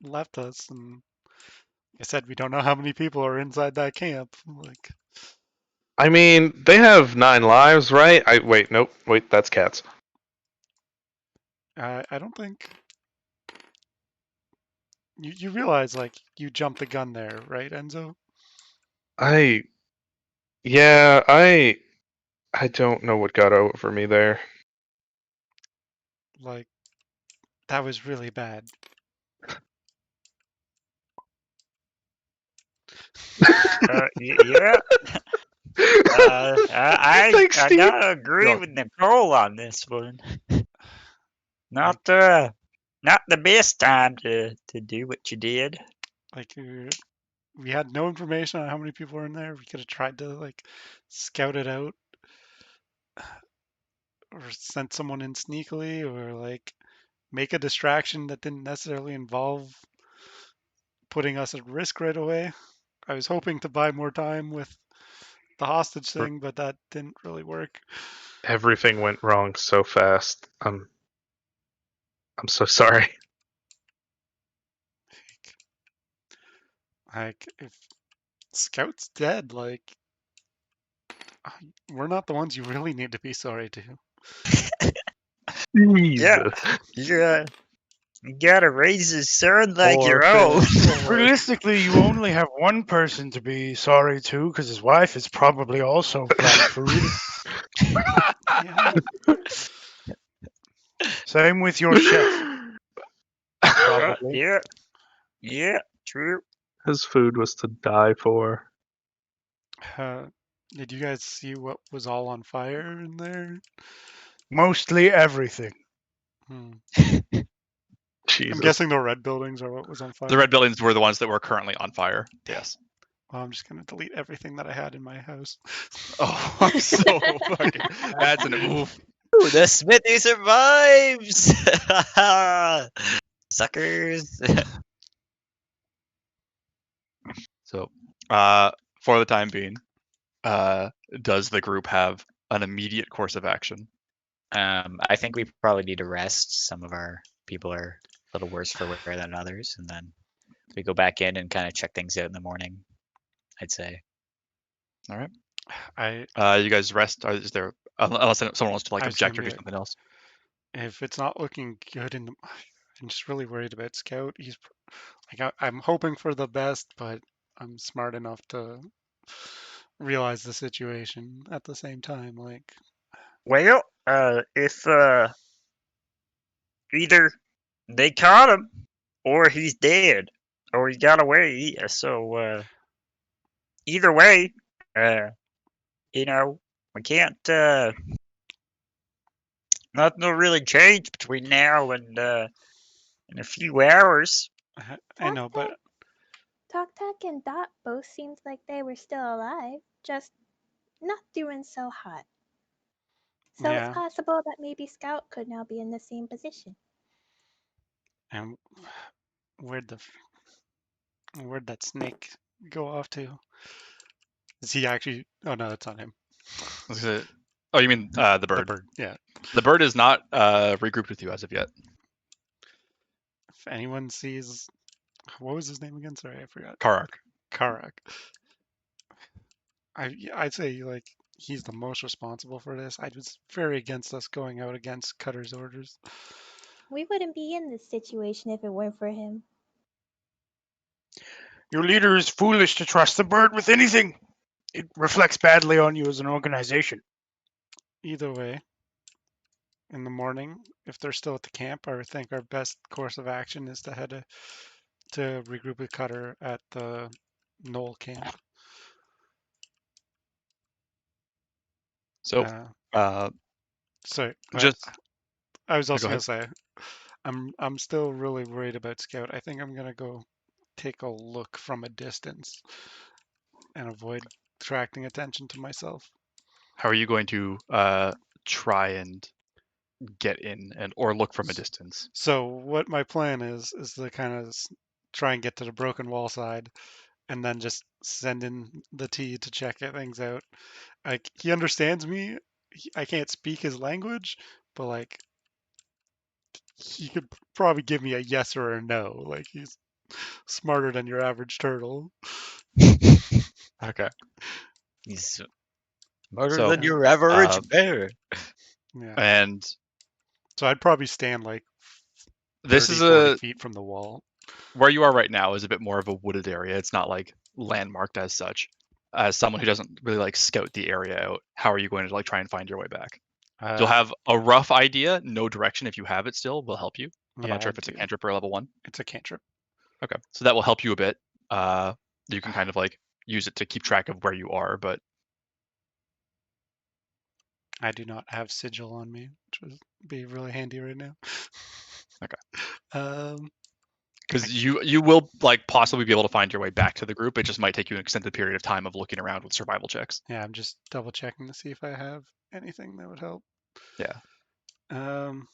left us, and like I said, we don't know how many people are inside that camp. Like, I mean, they have 9 lives, right? Nope, wait, that's cats. I don't think you realize like you jumped the gun there, right, Enzo? Yeah, I don't know what got over me there. Like, that was really bad. Yeah. Thanks, I Steve. gotta agree Well- with Nicole on this one. Not the best time to do what you did. Like, we had no information on how many people were in there. We could have tried to like scout it out, or sent someone in sneakily, or like make a distraction that didn't necessarily involve putting us at risk right away. I was hoping to buy more time with the hostage thing, but that didn't really work. Everything went wrong so fast. I'm so sorry. Like, if Scout's dead, like, we're not the ones you really need to be sorry to. Jesus. You gotta raise his son like Poor your own. Finn. Realistically, you only have one person to be sorry to, because his wife is probably also plant food. Yeah. Same with your chef, probably. Yeah, true. His food was to die for. Uh, did you guys see what was all on fire in there? Mostly everything. Hmm. I'm Jesus. guessing the red buildings are what was on fire. The red buildings were the ones that were currently on fire. Yes. Well, I'm just gonna delete everything that I had in my house. Oh, I'm so fucking. That's an oof. Ooh, the smithy survives! Suckers. So, for the time being, does the group have an immediate course of action? I think we probably need to rest. Some of our people are a little worse for wear than others, and then we go back in and kind of check things out in the morning. I'd say. All right. I You guys rest. Is there unless someone wants to like I was object or gonna do be- something else? if it's not looking good in the, I'm just really worried about Scout. He's like I'm hoping for the best, but I'm smart enough to realize the situation at the same time. Like, Well, if either they caught him or he's dead or he got away, so either way, uh, we can't. Nothing will really change between now and in a few hours. I know, but Talk Talk and Dot both seemed like they were still alive, just not doing so hot. So it's yeah, possible that maybe Scout could now be in the same position. and where'd the where'd that snake go off to? Is he actually? Oh no, that's on him. Is it- Oh, you mean the The bird? bird. Yeah. The bird is not regrouped with you as of yet. If anyone sees, what was his name again? Sorry, I forgot. Karak. Karak. I'd say like he's the most responsible for this. I was very against us going out against Cutter's orders. We wouldn't be in this situation if it weren't for him. Your leader is foolish to trust the bird with anything. It reflects badly on you as an organization. Either way, in the morning, if they're still at the camp, I think our best course of action is to head to regroup with Cutter at the Knoll camp. So, uh, So just I was also go gonna ahead. say I'm still really worried about Scout. I think I'm gonna go take a look from a distance and avoid attracting attention to myself. How are you going to try and get in and or look from a distance? So what my plan is to kind of try and get to the broken wall side, and then just send in the T to check things out. Like he understands me. I can't speak his language, but like he could probably give me a yes or a no. Like he's smarter than your average turtle. Okay. He's smarter So, than your average uh, bear. Yeah. and So I'd probably stand like this 30, is 40 a feet from the wall. where you are right now is a bit more of a wooded area. It's not like landmarked as such. As someone who doesn't really like scout the area out, how are you going to like try and find your way back? You'll have a rough idea. No direction, if you have it still, will help you. I'm Yeah, not sure I if it's a do. cantrip or a level 1. It's a cantrip. Okay, so that will help you a bit. You can kind of like use it to keep track of where you are, but I do not have sigil on me, which would be really handy right now. Okay. Um, because you will like possibly be able to find your way back to the group. It just might take you an extended period of time of looking around with survival checks. yeah, I'm just double checking to see if I have anything that would help. Yeah. Um,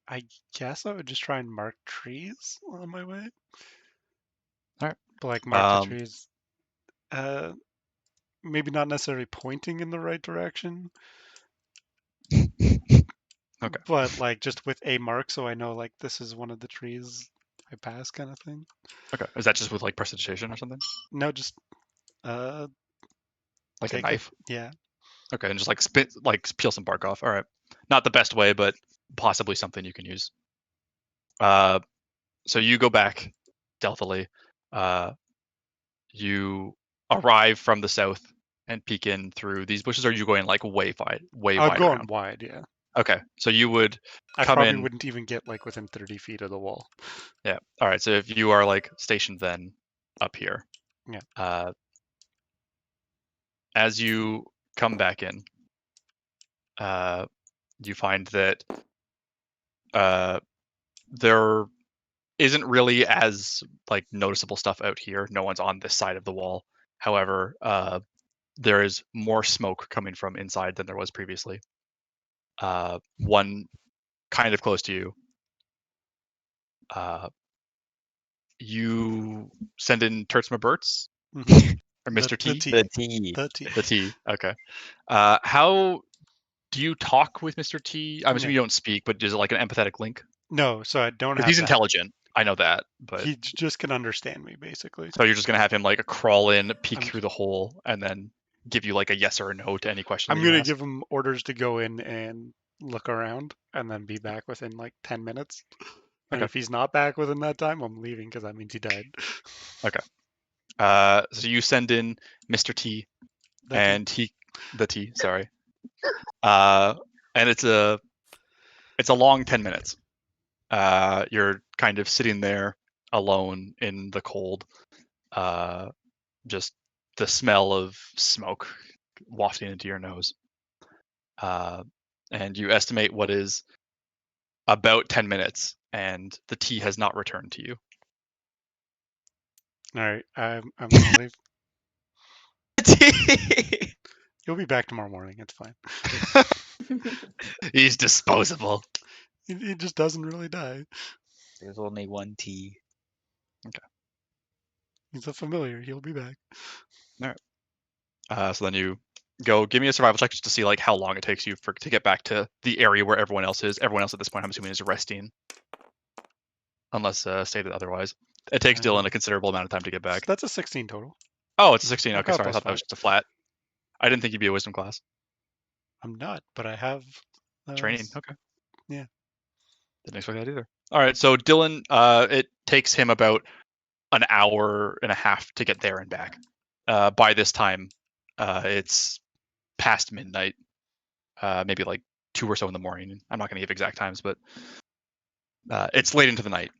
I guess I would just try and mark trees on my way. All right. But like mark the Um, trees. Maybe not necessarily pointing in the right direction, Okay. but like just with a mark so I know like this is one of the trees I pass kind of thing. Okay. Is that just with like prestidigitation or something? No, just Like a take knife? yeah. Okay, and just like spit, like peel some bark off. All right. Not the best way, but possibly something you can use. So you go back stealthily. You arrive from the south and peek in through these bushes. Or are you going like way I'm wide going around? wide. Yeah. Okay, so you would I come probably in. wouldn't even get like within 30 feet of the wall. Yeah. All right. So if you are like stationed then up here, Yeah. As you come back in, you find that there isn't really as like noticeable stuff out here. No one's on this side of the wall. However, there is more smoke coming from inside than there was previously. One kind of close to you. You send in Turts Berts Mhm. or Mr. The T? T. The T. The T. The T. Okay. How do you talk with Mr. T? I'm assuming Yeah. you don't speak, but is it like an empathetic link? No, so I don't Because have he's that. intelligent. I know that, but He just can understand me basically. so you're just gonna have him like crawl in, peek I'm, through the hole, and then give you like a yes or a no to any question I'm that you gonna ask. give him orders to go in and look around, and then be back within like 10 minutes. And Okay. if he's not back within that time, I'm leaving because that means he died. Okay. So you send in Mr. T, The T. and the T, sorry. And it's a long 10 minutes. You're kind of sitting there alone in the cold. Just the smell of smoke wafting into your nose. And you estimate what is about 10 minutes, and the T has not returned to you. All right, I'm gonna leave. He'll be back tomorrow morning. It's fine. He's disposable. He just doesn't really die. There's only one T. He's a familiar. He'll be back. So then you go give me a survival check just to see like how long it takes you to get back to the area where everyone else is. Everyone else at this point, I'm assuming, is resting, unless stated otherwise. It takes Dylan a considerable amount of time to get back. That's a 16 total. Oh, it's a 16. I've Okay, got sorry, I thought that was +5. just a flat. I didn't think you'd be a wisdom class. I'm not, but I have Training. Okay. Yeah. Didn't expect that either. All right, so Dylan, it takes him about an hour and a half to get there and back. By this time, it's past midnight, maybe like 2 or so in the morning. I'm not going to give exact times, but it's late into the night.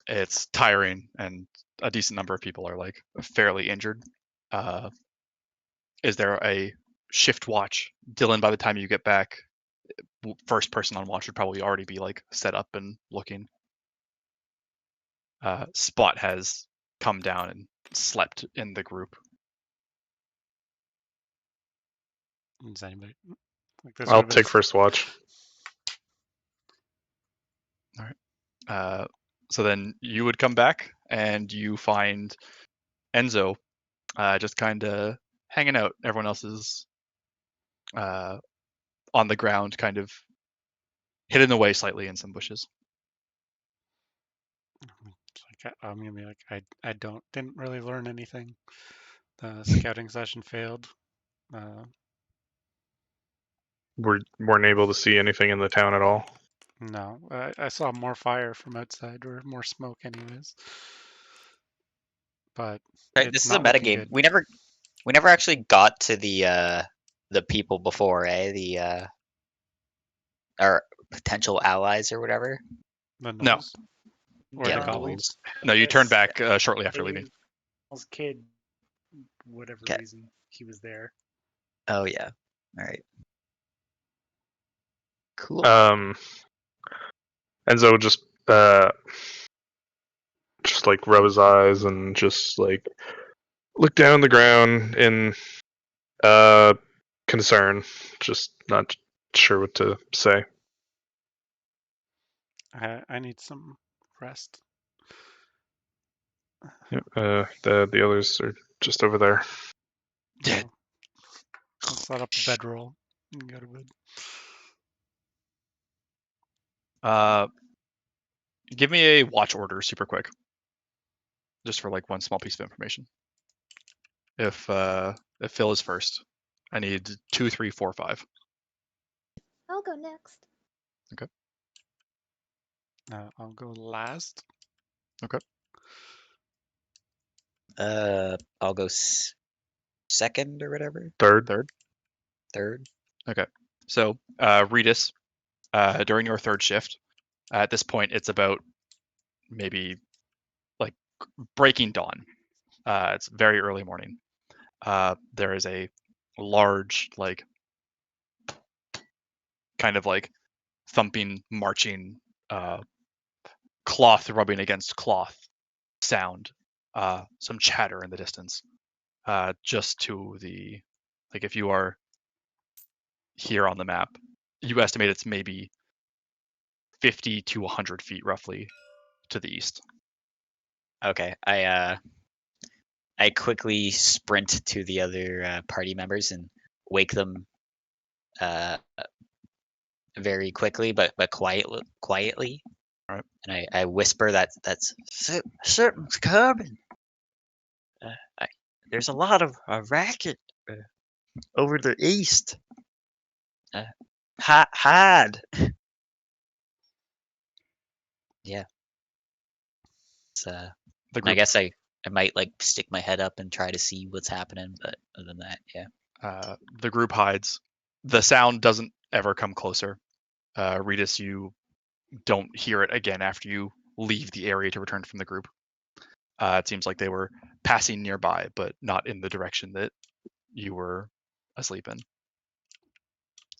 It's tiring, and a decent number of people are like fairly injured. Is there a shift watch? Dylan, by the time you get back, first person on watch would probably already be like set up and looking. Spot has come down and slept in the group. Does anybody like this? I'll take first watch. All right. So then you would come back and you find Enzo just kind of hanging out. Everyone else is on the ground, kind of hidden away slightly in some bushes. I'm gonna be like, I didn't really learn anything. The scouting session failed. Weren't able to see anything in the town at all. No, I saw more fire from outside, or more smoke, anyways. But Right, it's this is a not looking metagame. good. We never actually got to the people before, our potential allies or whatever. The No. nose or Yeah, the the goblins. gnolls. No, you turned back shortly after leaving. Al's kid, whatever 'Kay. reason, he was there. Oh yeah. All right. Cool. Enzo just like rub his eyes and just like look down the ground in concern, just not sure what to say. I need some rest. The others are just over there. Dead. I'll set up a bedroll and go to bed. Give me a watch order super quick. Just for like one small piece of information. If Phil is first, I need 2, 3, 4, 5. I'll go next. I'll go last. I'll go second or whatever. Third. Third. Okay. So, Regis, during your third shift, at this point, it's about maybe like breaking dawn. It's very early morning. There is a large, like, kind of like thumping, marching, cloth rubbing against cloth sound. Some chatter in the distance. Just to the, like, if you are here on the map, you estimate it's maybe 50 to 100 feet roughly to the east. Okay. I quickly sprint to the other party members and wake them very quickly, but quietly. Right. And I whisper that's something's coming. There's a lot of racket over the east. Hide. Yeah. It's, The and I group, guess I might like stick my head up and try to see what's happening, but other than that, yeah. the group hides. The sound doesn't ever come closer. Regis, you don't hear it again after you leave the area to return from the group. It seems like they were passing nearby, but not in the direction that you were asleep in.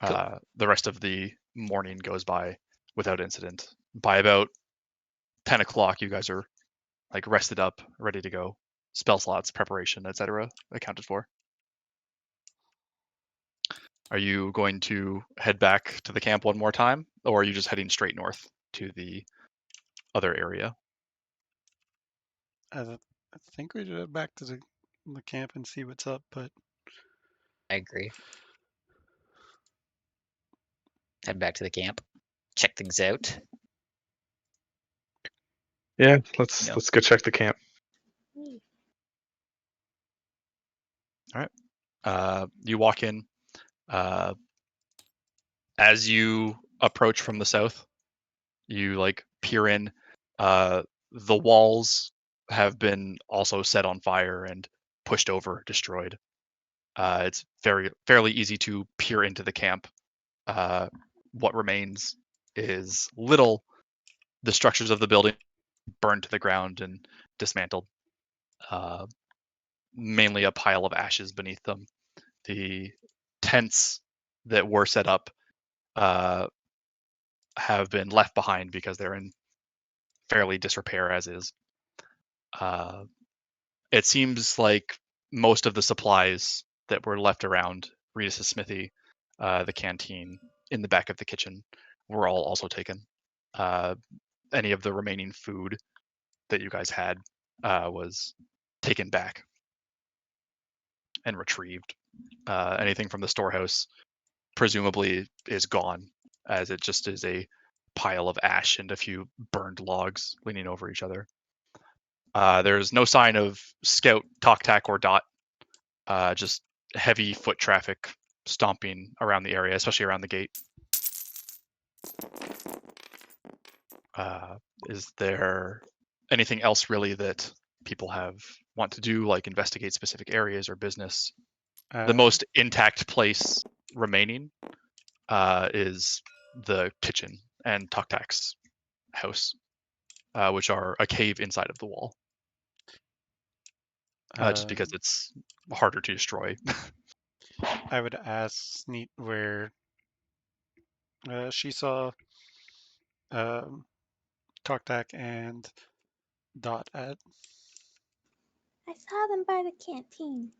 Cool. The rest of the morning goes by without incident. By about 10 o'clock, you guys are like rested up, ready to go. Spell slots, preparation, etc. accounted for. Are you going to head back to the camp one more time, or are you just heading straight north to the other area? I think we should head back to the camp and see what's up, but I agree. Head back to the camp. Check things out. Yeah, let's No. let's go check the camp. You walk in. As you approach from the south, you like peer in. The walls have been also set on fire and pushed over, destroyed. It's fairly easy to peer into the camp. What remains is little. The structures of the building burned to the ground and dismantled. Mainly a pile of ashes beneath them. The tents that were set up have been left behind because they're in fairly disrepair as is. It seems like most of the supplies that were left around Regis' smithy, the canteen in the back of the kitchen, were all also taken. Any of the remaining food that you guys had was taken back and retrieved. Anything from the storehouse presumably is gone, as it just is a pile of ash and a few burned logs leaning over each other. There's no sign of Scout, Tac, or Dot. Just heavy foot traffic stomping around the area, especially around the gate. Is there anything else really that people want to do, like investigate specific areas or business? The most intact place remaining is the kitchen and Tac's house, which are a cave inside of the wall. Just because it's harder to destroy. I would ask Sneet where she saw Tac and Dot at. I saw them by the canteen.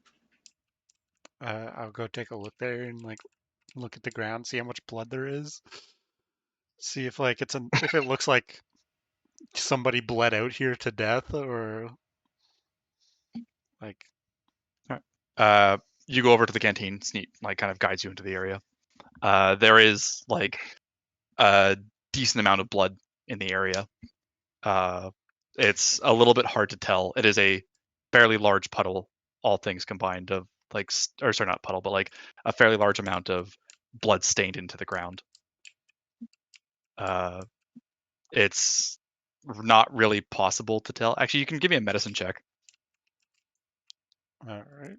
I'll go take a look there and like look at the ground, see how much blood there is. See if like if it looks like somebody bled out here to death or like. You go over to the canteen. Sneak like kind of guides you into the area. There is like a decent amount of blood in the area. It's a little bit hard to tell. It is a fairly large puddle, all things combined, of like, or sorry, not puddle, but like a fairly large amount of blood stained into the ground. It's not really possible to tell. Actually, you can give me a medicine check. All right.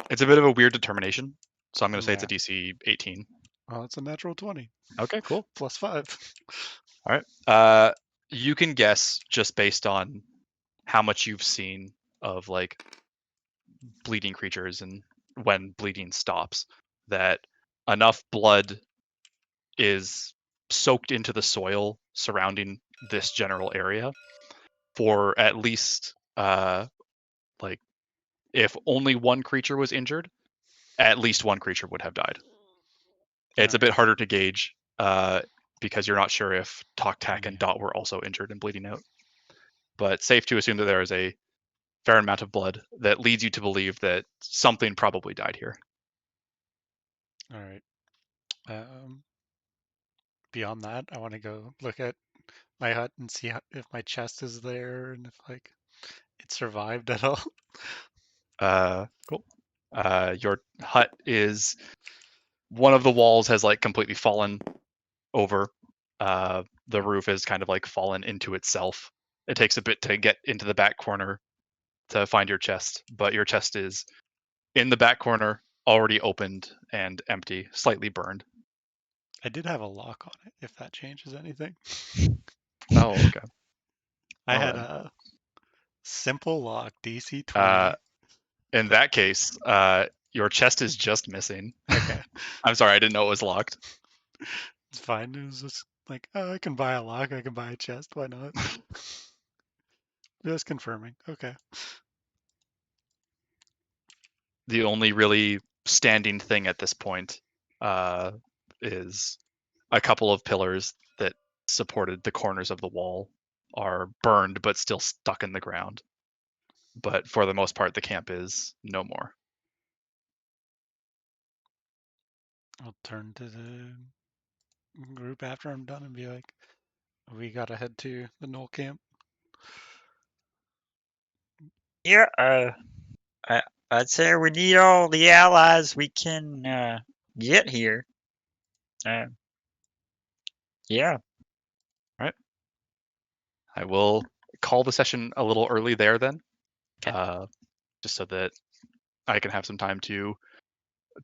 It's a bit of a weird determination, so I'm going to say it's a Yeah. DC 18. Well, it's a natural 20 Okay, cool. plus 5. All right. You can guess just based on how much you've seen of like bleeding creatures and when bleeding stops, that enough blood is soaked into the soil surrounding this general area for at least like if only one creature was injured, at least one creature would have died. It's a bit harder to gauge because you're not sure if Tok Tak and Dot were also injured and bleeding out. But safe to assume that there is a fair amount of blood that leads you to believe that something probably died here. All right. Beyond that, I want to go look at my hut and see if my chest is there and if like it survived at all. Cool. Your hut is one of the walls has like completely fallen over. The roof is kind of like fallen into itself. It takes a bit to get into the back corner to find your chest, but your chest is in the back corner, already opened and empty, slightly burned. I did have a lock on it, if that changes anything. Oh, okay. I Well had then. a simple lock, DC 20. In that case, your chest is just missing. Okay, I'm sorry, I didn't know it was locked. it's fine. It was just like, oh, I can buy a lock, I can buy a chest, why not? Just confirming. Okay. The only really standing thing at this point is a couple of pillars that supported the corners of the wall are burned but still stuck in the ground. But for the most part, the camp is no more. I'll turn to the group after I'm done and be like, we gotta head to the Knoll camp. Yeah, I'd say we need all the allies we can get here. Yeah. Right. I will call the session a little early there then, just so that I can have some time to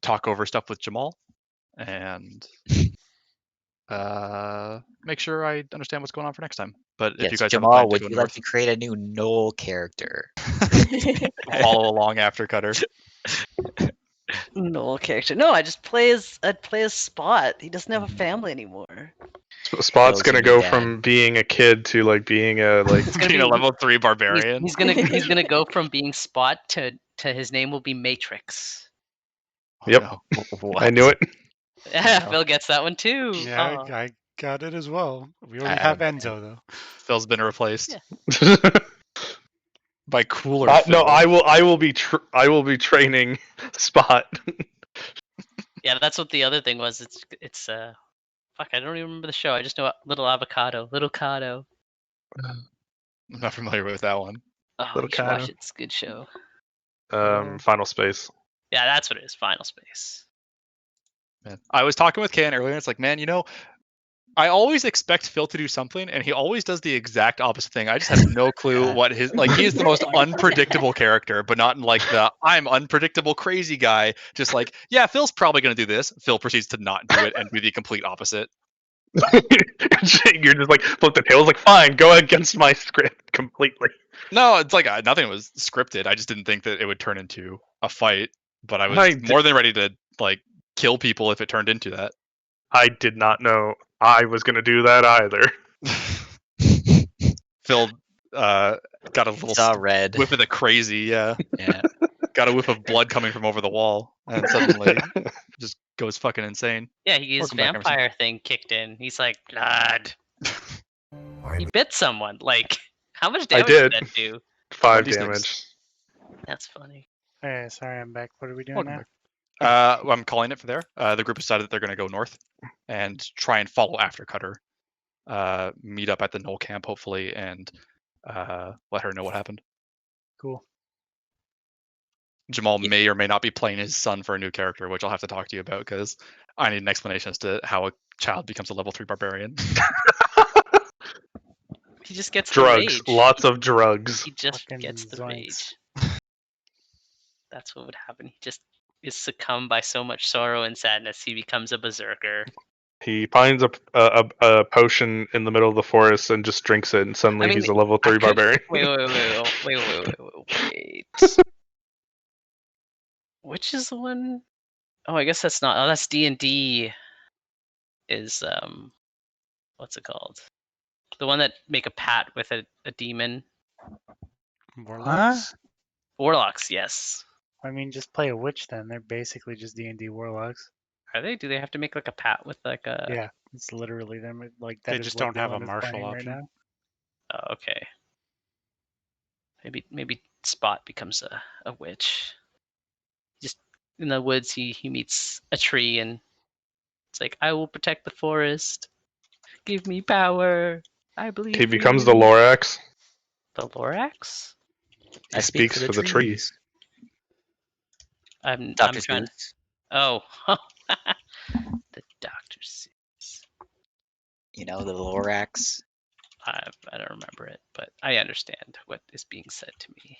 talk over stuff with Jamal and make sure I understand what's going on for next time. But if Yes, you guys have a plan Jamal, to would go you like north, to create a new Knoll character? follow along after Cutter. No character. No, I'd play as Spot. He doesn't have a family anymore. Spot's Phil's your gonna new go dad. from being a kid to like being a like. It's gonna Being a be level 3 barbarian. he's gonna go from being Spot to his name will be Matrix. Oh, Yep. no. I knew it. Yeah, no. Phil gets that one too. Yeah, Oh. I got it as well. We already I- have Enzo though. Phil's been replaced Yeah. by cooler Phil. No, I will be training Spot. Yeah, that's what the other thing was. It's fuck, I don't even remember the show. I just know Little Avocado, Little Cado. I'm not familiar with that one. Oh, Little you should watch Cado. it. It's a good show. Final Space. Yeah, that's what it is. Final Space. Man. I was talking with Ken earlier, and it's like, man, you know, I always expect Phil to do something, and he always does the exact opposite thing. I just have no clue Yeah. what his like. He is the most unpredictable character, but not in like the I'm unpredictable crazy guy. Just like, yeah, Phil's probably gonna do this. Phil proceeds to not do it and do the complete opposite. You're just like flip the tails, like fine, go against my script completely. No, it's like nothing was scripted. I just didn't think that it would turn into a fight, but I was I more than ready to like kill people if it turned into that. I did not know I was gonna do that either. Phil got a little Saw red. whiff of the crazy, yeah. Yeah. Got a whiff of blood coming from over the wall, and suddenly just goes fucking insane. Yeah, his Welcome back, Emerson. vampire thing kicked in. He's like, blood. He bit someone. Like, how much I damage did. did that do? 5 1d6. damage. That's funny. Hey, sorry, I'm back. What are we doing Welcome now? back. I'm calling it for there. The group decided that they're going to go north and try and follow after Cutter meet up at the Knoll camp, hopefully, and let her know what happened. Cool. Jamal Yeah. may or may not be playing his son for a new character, which I'll have to talk to you about because I need an explanation as to how a child becomes a level 3 barbarian. He just gets the Drugs. rage. Lots of drugs. He just Fucking gets the zoinks. rage. That's what would happen. He just is succumbed by so much sorrow and sadness. He becomes a berserker. He finds a potion in the middle of the forest and just drinks it, and suddenly I mean, he's a level 3 I could- barbarian. Wait. Which is the one? Oh, I guess that's not. Oh, that's D&D. Is what's it called? The one that make a pact with a demon. Warlocks? Warlocks, yes. I mean, just play a witch then. They're basically just D&D warlocks. Are they? Do they have to make like a pact with like a? Yeah, it's literally them. Like that They is just what don't have a Dylan is martial playing right option. now. Oh, okay. Maybe Spot becomes a witch. Just in the woods, he meets a tree and it's like, I will protect the forest. Give me power. I believe He in becomes the you." Lorax. The Lorax? He speaks for the trees. I'm Dr. trying. Seuss. Oh, the Dr. Seuss. You know, the Lorax. I don't remember it, but I understand what is being said to me.